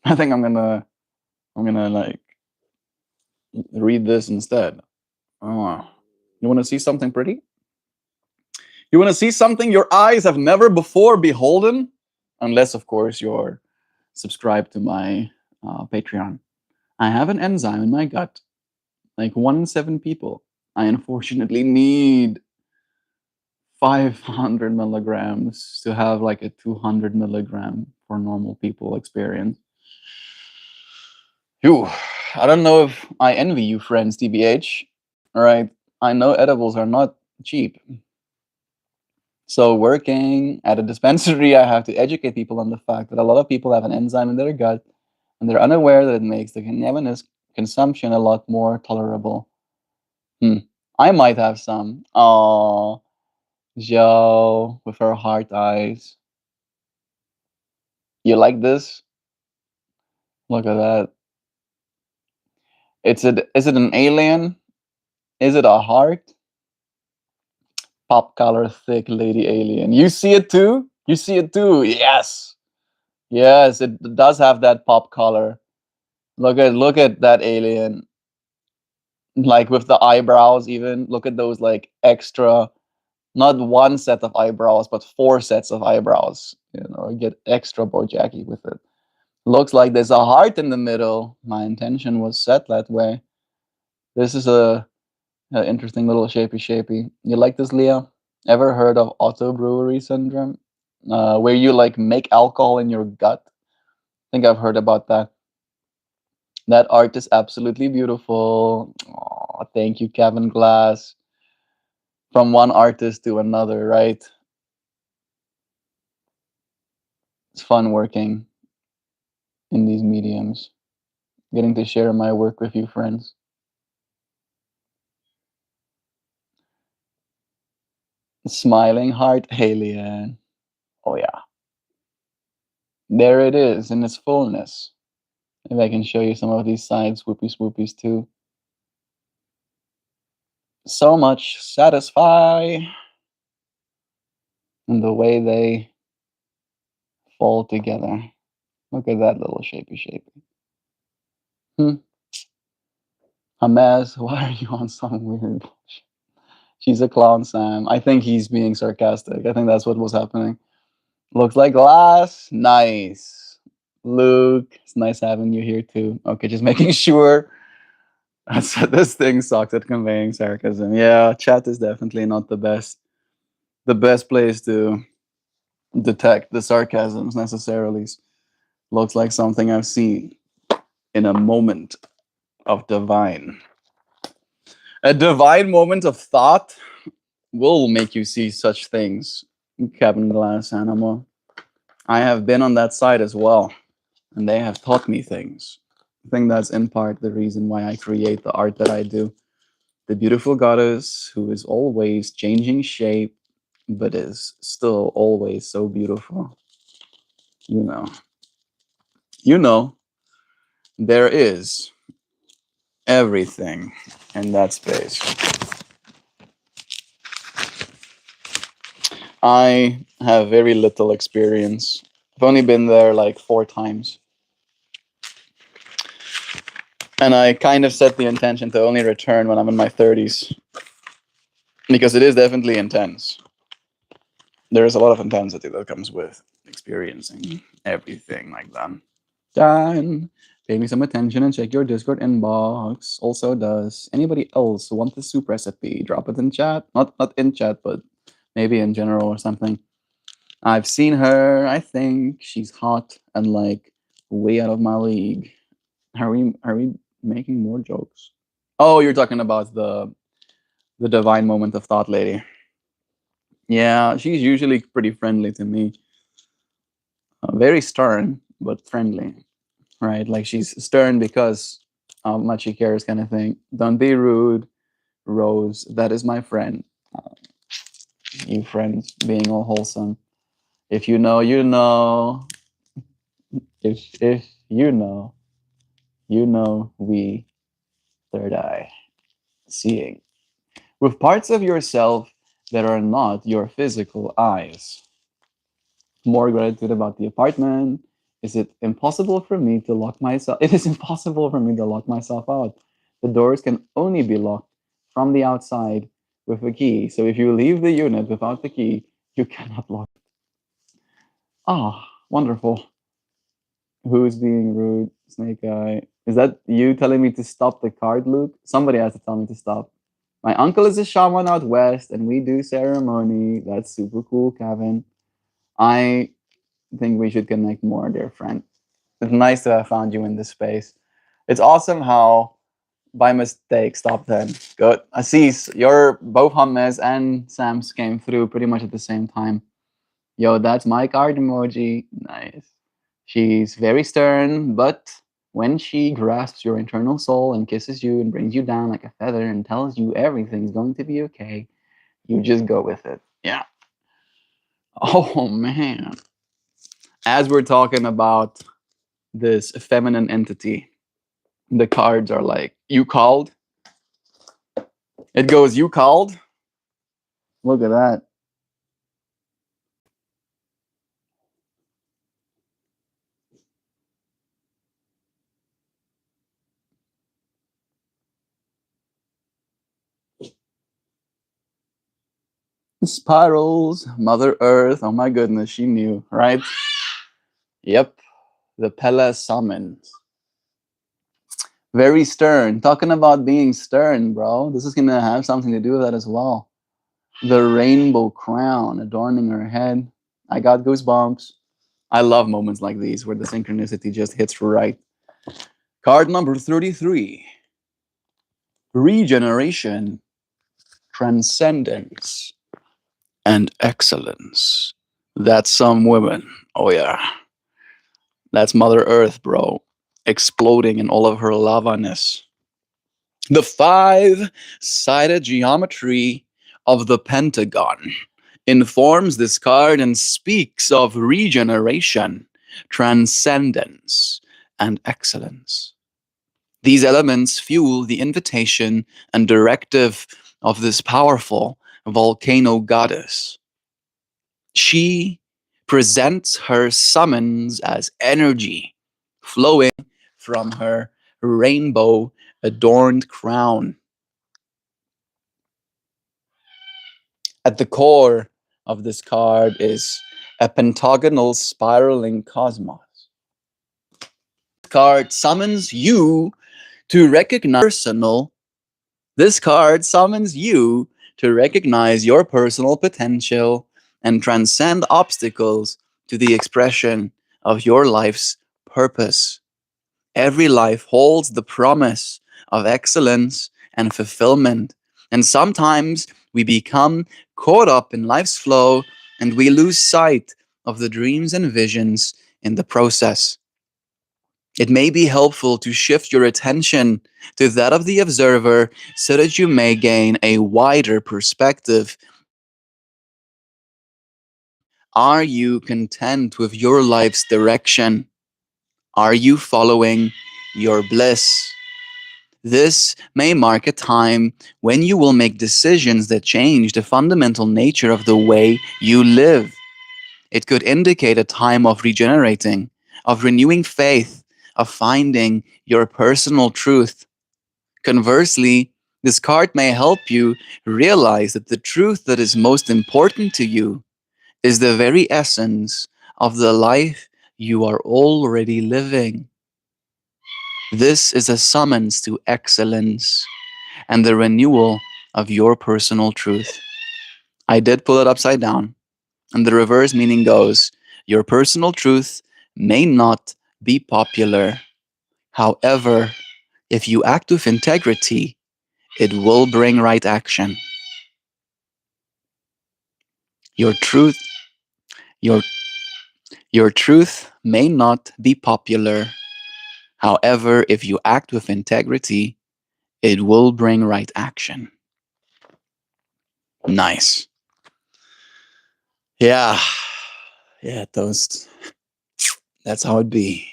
I think I'm gonna like read this instead. Oh, you want to see something pretty? You want to see something your eyes have never before beholden, unless of course you're subscribed to my Patreon. I have an enzyme in my gut, like 1 in 7 people. I unfortunately need 500 milligrams to have like a 200 milligram for normal people experience. Phew. I don't know if I envy you, friends, TBH. All right. I know edibles are not cheap. So, working at a dispensary, I have to educate people on the fact that a lot of people have an enzyme in their gut and they're unaware that it makes the cannabis consumption a lot more tolerable. I might have some. Oh, Joe with her heart eyes. You like this? Look at that. Is it an alien? Is it a heart? Pop color thick lady alien. You see it too? You see it too? Yes. Yes, it does have that pop color. Look at that alien. Like with the eyebrows even. Look at those like extra, not one set of eyebrows, but 4 sets of eyebrows. You know, get extra Bojacky with it. Looks like there's a heart in the middle. My intention was set that way. This is a interesting little shapey. You like this, Leah? Ever heard of auto brewery syndrome? Where you like make alcohol in your gut? I think I've heard about that. That art is absolutely beautiful. Aw, thank you, Kevin Glass. From one artist to another, right? It's fun working in these mediums, getting to share my work with you, friends. Smiling heart alien. Oh, yeah. There it is in its fullness. If I can show you some of these side swoopies too. So much satisfy in the way they fall together. Look at that little shapey. Hamas, why are you on some weird? She's a clown, Sam. I think he's being sarcastic. I think that's what was happening. Looks like glass. Nice. Luke, it's nice having you here too. Okay, just making sure. This thing sucks at conveying sarcasm. Yeah, chat is definitely not the best place to detect the sarcasms necessarily. Looks like something I've seen in a moment of divine. A divine moment of thought will make you see such things, Cabin Glass Animal. I have been on that side as well, and they have taught me things. I think that's in part the reason why I create the art that I do. The beautiful goddess who is always changing shape, but is still always so beautiful. You know. You know, there is everything in that space. I have very little experience. I've only been there like 4 times. And I kind of set the intention to only return when I'm in my 30s. Because it is definitely intense. There is a lot of intensity that comes with experiencing everything like that. Dan, pay me some attention and check your Discord inbox. Also, does anybody else want the soup recipe? Drop it in chat. Not in chat, but maybe in general or something. I've seen her. I think she's hot and like way out of my league. Are we making more jokes? Oh, you're talking about the divine moment of thought lady. Yeah, she's usually pretty friendly to me. Very stern, but friendly, right? Like she's stern because how much he cares, kind of thing. Don't be rude, Rose. That is my friend. Uh, you friends being all wholesome. If you know, you know. If you know. We third eye seeing with parts of yourself that are not your physical eyes. More gratitude about the apartment. Is it impossible for me to lock myself? It is impossible for me to lock myself out. The doors can only be locked from the outside with a key. So if you leave the unit without the key, you cannot lock. Ah, wonderful. Who's being rude? Snake Eye. Is that you telling me to stop the card, Luke? Somebody has to tell me to stop. My uncle is a shaman out west, and we do ceremony. That's super cool, Kevin. I think we should connect more, dear friend. It's nice to have found you in this space. It's awesome how, by mistake, stop then. Good. Aziz, your both Hummus and Sam's came through pretty much at the same time. Yo, that's my card emoji. Nice. She's very stern, but when she grasps your internal soul and kisses you and brings you down like a feather and tells you everything's going to be okay, you just go with it. Yeah. Oh man. As we're talking about this feminine entity, the cards are like, you called? It goes, you called? Look at that. Spirals, Mother Earth. Oh my goodness, she knew, right? Yep. The Pele summons. Very stern. Talking about being stern, bro. This is gonna have something to do with that as well. The rainbow crown adorning her head. I got goosebumps. I love moments like these where the synchronicity just hits right. Card number 33. Regeneration, transcendence, and excellence. That's some women. Oh yeah. That's Mother Earth, bro. Exploding in all of her lavaness. The five-sided geometry of the pentagon informs this card and speaks of regeneration, transcendence, and excellence. These elements fuel the invitation and directive of this powerful volcano goddess. She presents her summons as energy flowing from her rainbow adorned crown. At the core of this card is a pentagonal spiraling cosmos. This card summons you to recognize personal. This card summons you to recognize your personal potential and transcend obstacles to the expression of your life's purpose. Every life holds the promise of excellence and fulfillment. And sometimes we become caught up in life's flow and we lose sight of the dreams and visions in the process. It may be helpful to shift your attention to that of the observer so that you may gain a wider perspective. Are you content with your life's direction? Are you following your bliss? This may mark a time when you will make decisions that change the fundamental nature of the way you live. It could indicate a time of regenerating, of renewing faith, of finding your personal truth. Conversely, this card may help you realize that the truth that is most important to you is the very essence of the life you are already living. This is a summons to excellence and the renewal of your personal truth. I did pull it upside down, and the reverse meaning goes, your personal truth may not be popular. However, if you act with integrity, it will bring right action. Your truth, your, your truth may not be popular. However, if you act with integrity, it will bring right action. Nice. Yeah. Yeah, toast. That's how it be.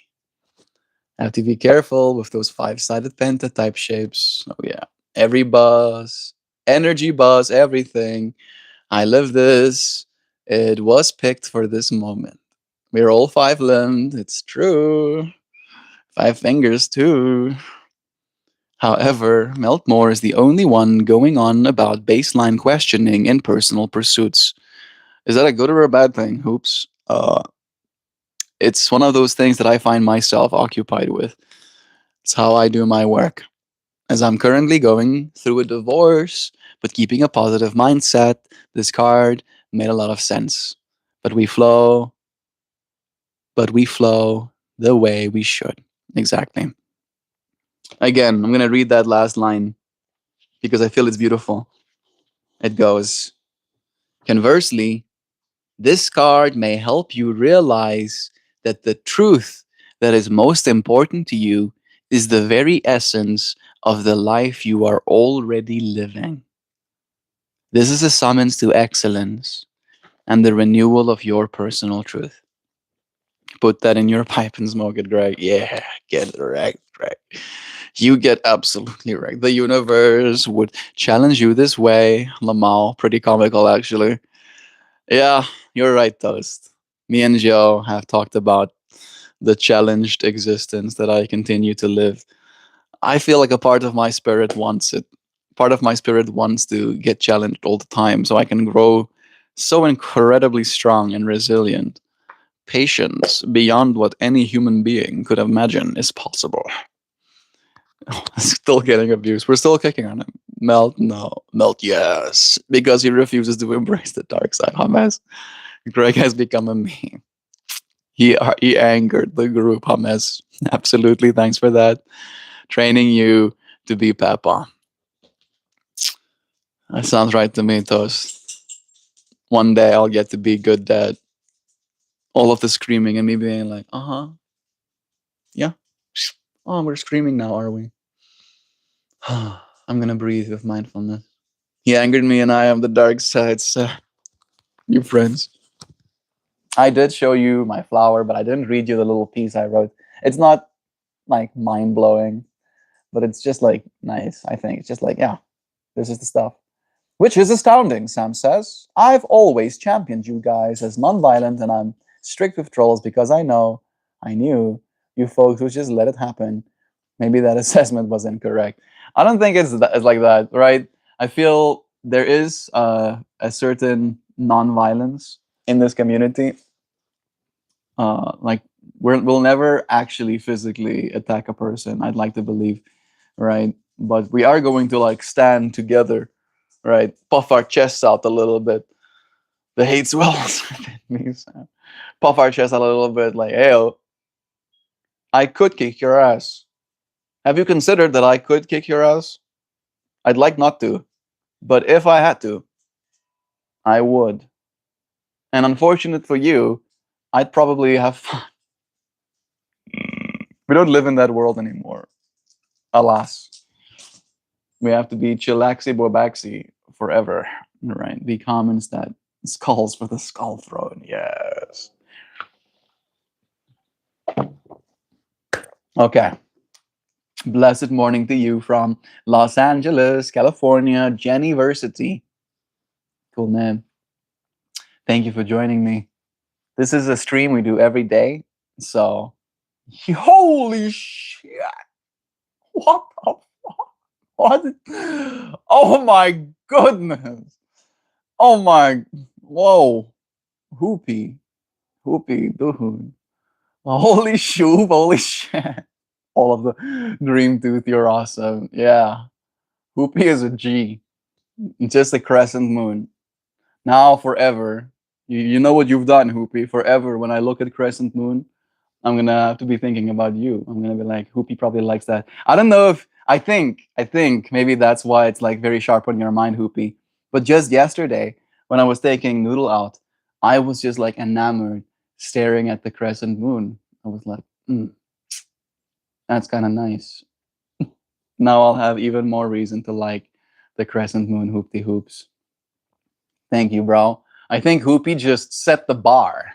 Have to be careful with those five-sided pentatype shapes. Oh yeah. Every buzz, energy buzz, everything. I live this. It was picked for this moment. We're all five-limbed. It's true. Five fingers too. However, Meltmore is the only one going on about baseline questioning in personal pursuits. Is that a good or a bad thing, Hoops? It's one of those things that I find myself occupied with. It's how I do my work. As I'm currently going through a divorce, but keeping a positive mindset, this card made a lot of sense. But we flow, but we flow the way we should. Exactly. Again, I'm going to read that last line because I feel it's beautiful. It goes, conversely, this card may help you realize that the truth that is most important to you is the very essence of the life you are already living. This is a summons to excellence and the renewal of your personal truth. Put that in your pipe and smoke it, Greg. Yeah, get it right, Greg. You get absolutely right. The universe would challenge you this way. Lamal, pretty comical actually. Yeah, you're right, Toast. Me and Joe have talked about the challenged existence that I continue to live. I feel like a part of my spirit wants it. Part of my spirit wants to get challenged all the time so I can grow so incredibly strong and resilient. Patience beyond what any human being could imagine is possible. Still getting abused. We're still kicking on him. Melt, no. Melt, yes. Because he refuses to embrace the dark side. Hamas. Greg has become a meme. He angered the group, Hamas. Absolutely. Thanks for that. Training you to be Papa. That sounds right to me, Toast. One day I'll get to be good dad. All of the screaming and me being like, uh-huh. Yeah. Oh, we're screaming now, are we? I'm gonna breathe with mindfulness. He angered me and I am the dark side, so you friends. I did show you my flower, but I didn't read you the little piece I wrote. It's not like mind blowing, but it's just like nice, I think. It's just like, yeah, this is the stuff. Which is astounding, Sam says. I've always championed you guys as nonviolent and I'm strict with trolls because I knew you folks would just let it happen. Maybe that assessment was incorrect. I don't think it's like that, right? I feel there is a certain nonviolence in this community. Like we'll never actually physically attack a person. I'd like to believe, right? But we are going to like stand together, right? Puff our chests out a little bit. The hate swells within me. So puff our chest out a little bit, like, hey, I could kick your ass. Have you considered that I could kick your ass? I'd like not to, but if I had to, I would. And unfortunate for you, I'd probably have fun. We don't live in that world anymore, alas. We have to be chillaxy bobaxy forever, right? Be calm instead. Skulls for the skull throne, yes. Okay. Blessed morning to you from Los Angeles, California, Jennyversity. Cool name. Thank you for joining me. This is a stream we do every day. So, holy shit. What the fuck? What? Oh my goodness. Oh my. Whoa. Hoopy. Hoopy, dude. Holy shoot. Holy shit. All of the Dream Tooth, you're awesome. Yeah. Hoopy is a G. Just a crescent moon. Now forever. You know what you've done, Hoopy. Forever when I look at crescent moon, I'm gonna have to be thinking about you. I'm gonna be like, Hoopy probably likes that. I don't know if I think maybe that's why it's like very sharp on your mind, Hoopy. But just yesterday, when I was taking Noodle out, I was just like enamored, staring at the crescent moon. I was like, That's kind of nice. Now I'll have even more reason to like the Crescent Moon Hoopty Hoops. Thank you, bro. I think Hoopy just set the bar.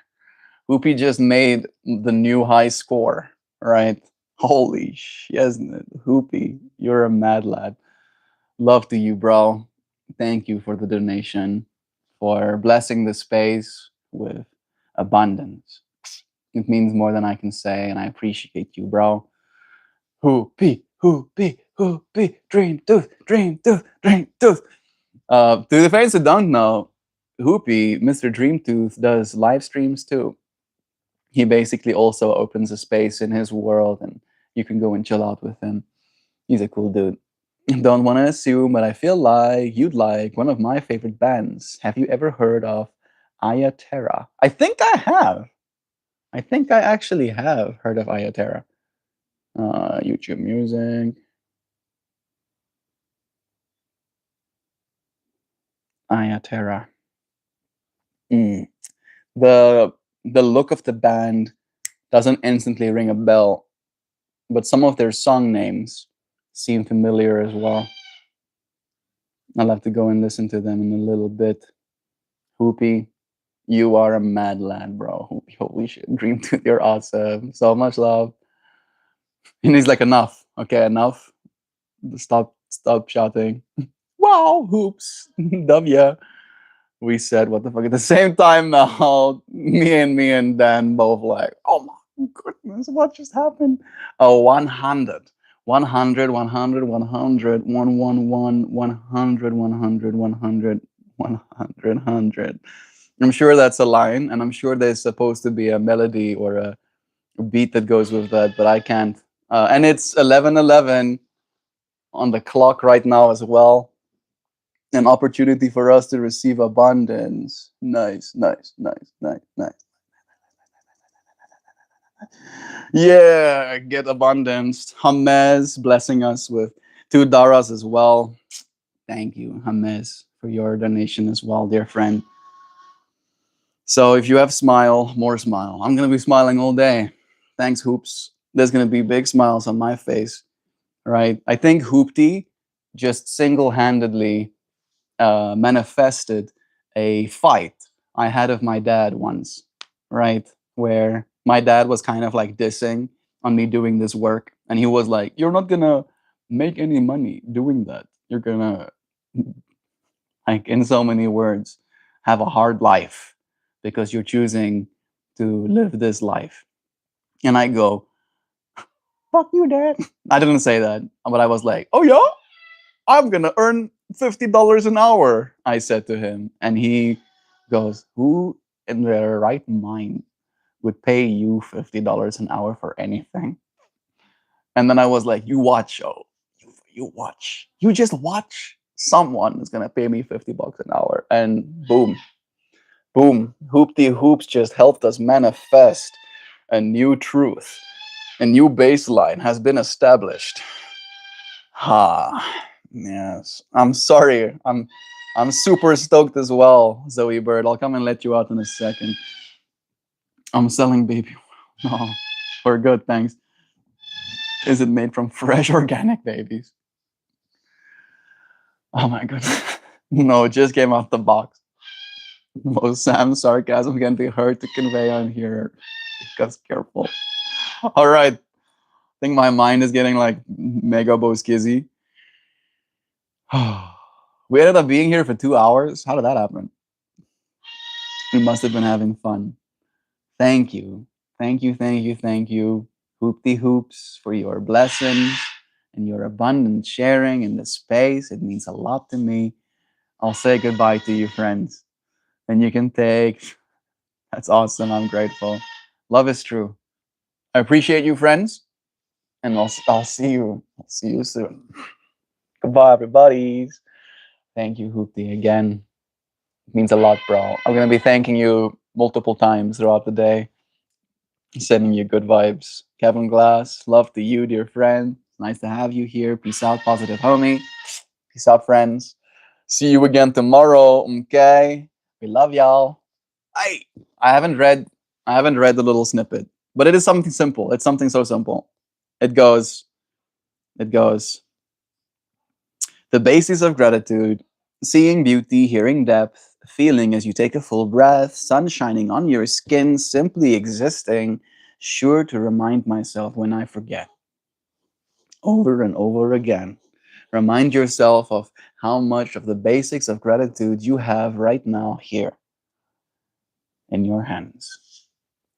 Hoopy just made the new high score, right? Holy shit, Hoopy, you're a mad lad. Love to you, bro. Thank you for the donation, for blessing the space with abundance. It means more than I can say, and I appreciate you, bro. Hoopy, hoopy, hoopy, dream tooth, dream tooth, dream tooth. To the fans who don't know, Hoopy, Mr. Dreamtooth, does live streams too. He basically also opens a space in his world, and you can go and chill out with him. He's a cool dude. Don't want to assume, but I feel like you'd like one of my favorite bands. Have you ever heard of Ayaterra? I think I have. I think I actually have heard of Ayaterra. YouTube Music. Ayaterra. Mm. The the look of the band doesn't instantly ring a bell, but some of their song names seem familiar as well. I'll have to go and listen to them in a little bit. Hoopy, you are a mad lad, bro. Hoopy, holy shit. Dream Tooth, you're awesome. So much love. And he's like, enough. Okay, enough. Stop shouting. Wow, hoops. W. We said what the fuck at the same time now. Me and Dan both like, oh my goodness, what just happened? Oh, 100. 100, 100, 100, 111, 100, 100, 100, 100, 100. I'm sure that's a line, and I'm sure there's supposed to be a melody or a beat that goes with that, but I can't. And it's 11:11 on the clock right now as well. An opportunity for us to receive abundance. Nice, nice, nice, nice, nice. Yeah, get abundance. Hamez blessing us with 2 daras as well. Thank you, Hamez, for your donation as well, dear friend. So if you have smile, more smile. I'm gonna be smiling all day. Thanks, Hoops. There's gonna be big smiles on my face, right? I think Hoopty just single-handedly manifested a fight I had with my dad once, right? Where my dad was kind of like dissing on me doing this work. And he was like, you're not gonna make any money doing that. You're gonna, like, in so many words, have a hard life because you're choosing to live this life. And I go, fuck you, dad. I didn't say that, but I was like, oh, yeah? I'm gonna earn $50 an hour, I said to him. And he goes, who in their right mind would pay you $50 an hour for anything? And then I was like, you watch, oh, you watch. You just watch. Someone is gonna pay me $50 an hour. And boom, boom, Hoopty Hoops just helped us manifest a new truth. A new baseline has been established. Ha. Yes. I'm sorry. I'm super stoked as well, Zoe Bird. I'll come and let you out in a second. I'm selling baby oil. No. We're good, thanks. Is it made from fresh organic babies? Oh my goodness. No, it just came out the box. Most Sam's sarcasm can be heard to convey on here. Because careful. All right. I think my mind is getting like mega boskizzy. We ended up being here for 2 hours. How did that happen? We must have been having fun. Thank you. Thank you, thank you, thank you, Hoopty Hoops, for your blessings and your abundant sharing in the space. It means a lot to me. I'll say goodbye to you, friends. And you can take. That's awesome. I'm grateful. Love is true. I appreciate you, friends. And I'll see you. I'll see you soon. Goodbye, everybody. Thank you, Hoopty, again. It means a lot, bro. I'm gonna be thanking you multiple times throughout the day, sending you good vibes. Kevin Glass, love to you, dear friend. Nice to have you here. Peace out, positive homie. Peace out, friends. See you again tomorrow. Okay. We love y'all. I haven't read the little snippet, but it is something simple. It's something so simple. It goes, it goes. The basis of gratitude, seeing beauty, hearing depth, feeling as you take a full breath, sun shining on your skin, simply existing, sure to remind myself when I forget. Over and over again. Remind yourself of how much of the basics of gratitude you have right now here in your hands.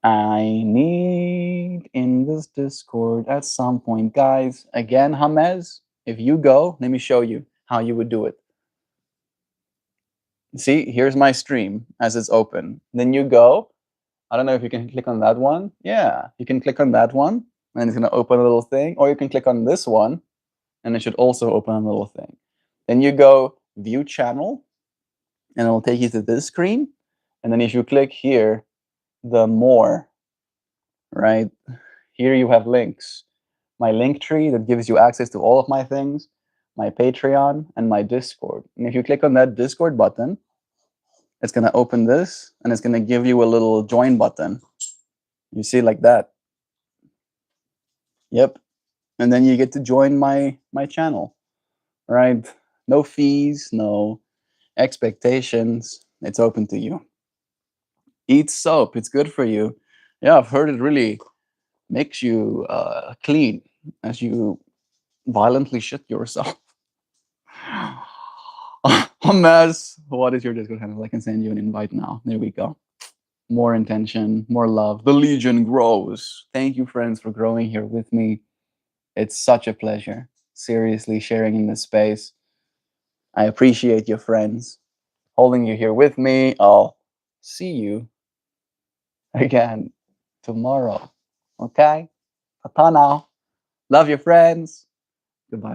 I need in this Discord at some point, guys. Again, Hamez, if you go, let me show you how you would do it. See, here's my stream as it's open. Then you go. I don't know if you can click on that one. Yeah, you can click on that one, and it's going to open a little thing. Or you can click on this one, and it should also open a little thing. Then you go view channel, and it will take you to this screen. And then if you click here, the more, right? Here you have links. My link tree that gives you access to all of my things, my Patreon, and my Discord. And if you click on that Discord button, it's going to open this, and it's going to give you a little join button. You see, like that. Yep. And then you get to join my channel, right? No fees, no expectations. It's open to you. Eat soap. It's good for you. Yeah, I've heard it really makes you clean as you violently shit yourself. A mess. What is your Discord handle? I can send you an invite now. There we go. More intention, more love. The Legion grows. Thank you, friends, for growing here with me. It's such a pleasure, seriously, sharing in this space. I appreciate you, friends, holding you here with me. I'll see you again tomorrow. Okay? Tata now. Love your friends. Goodbye.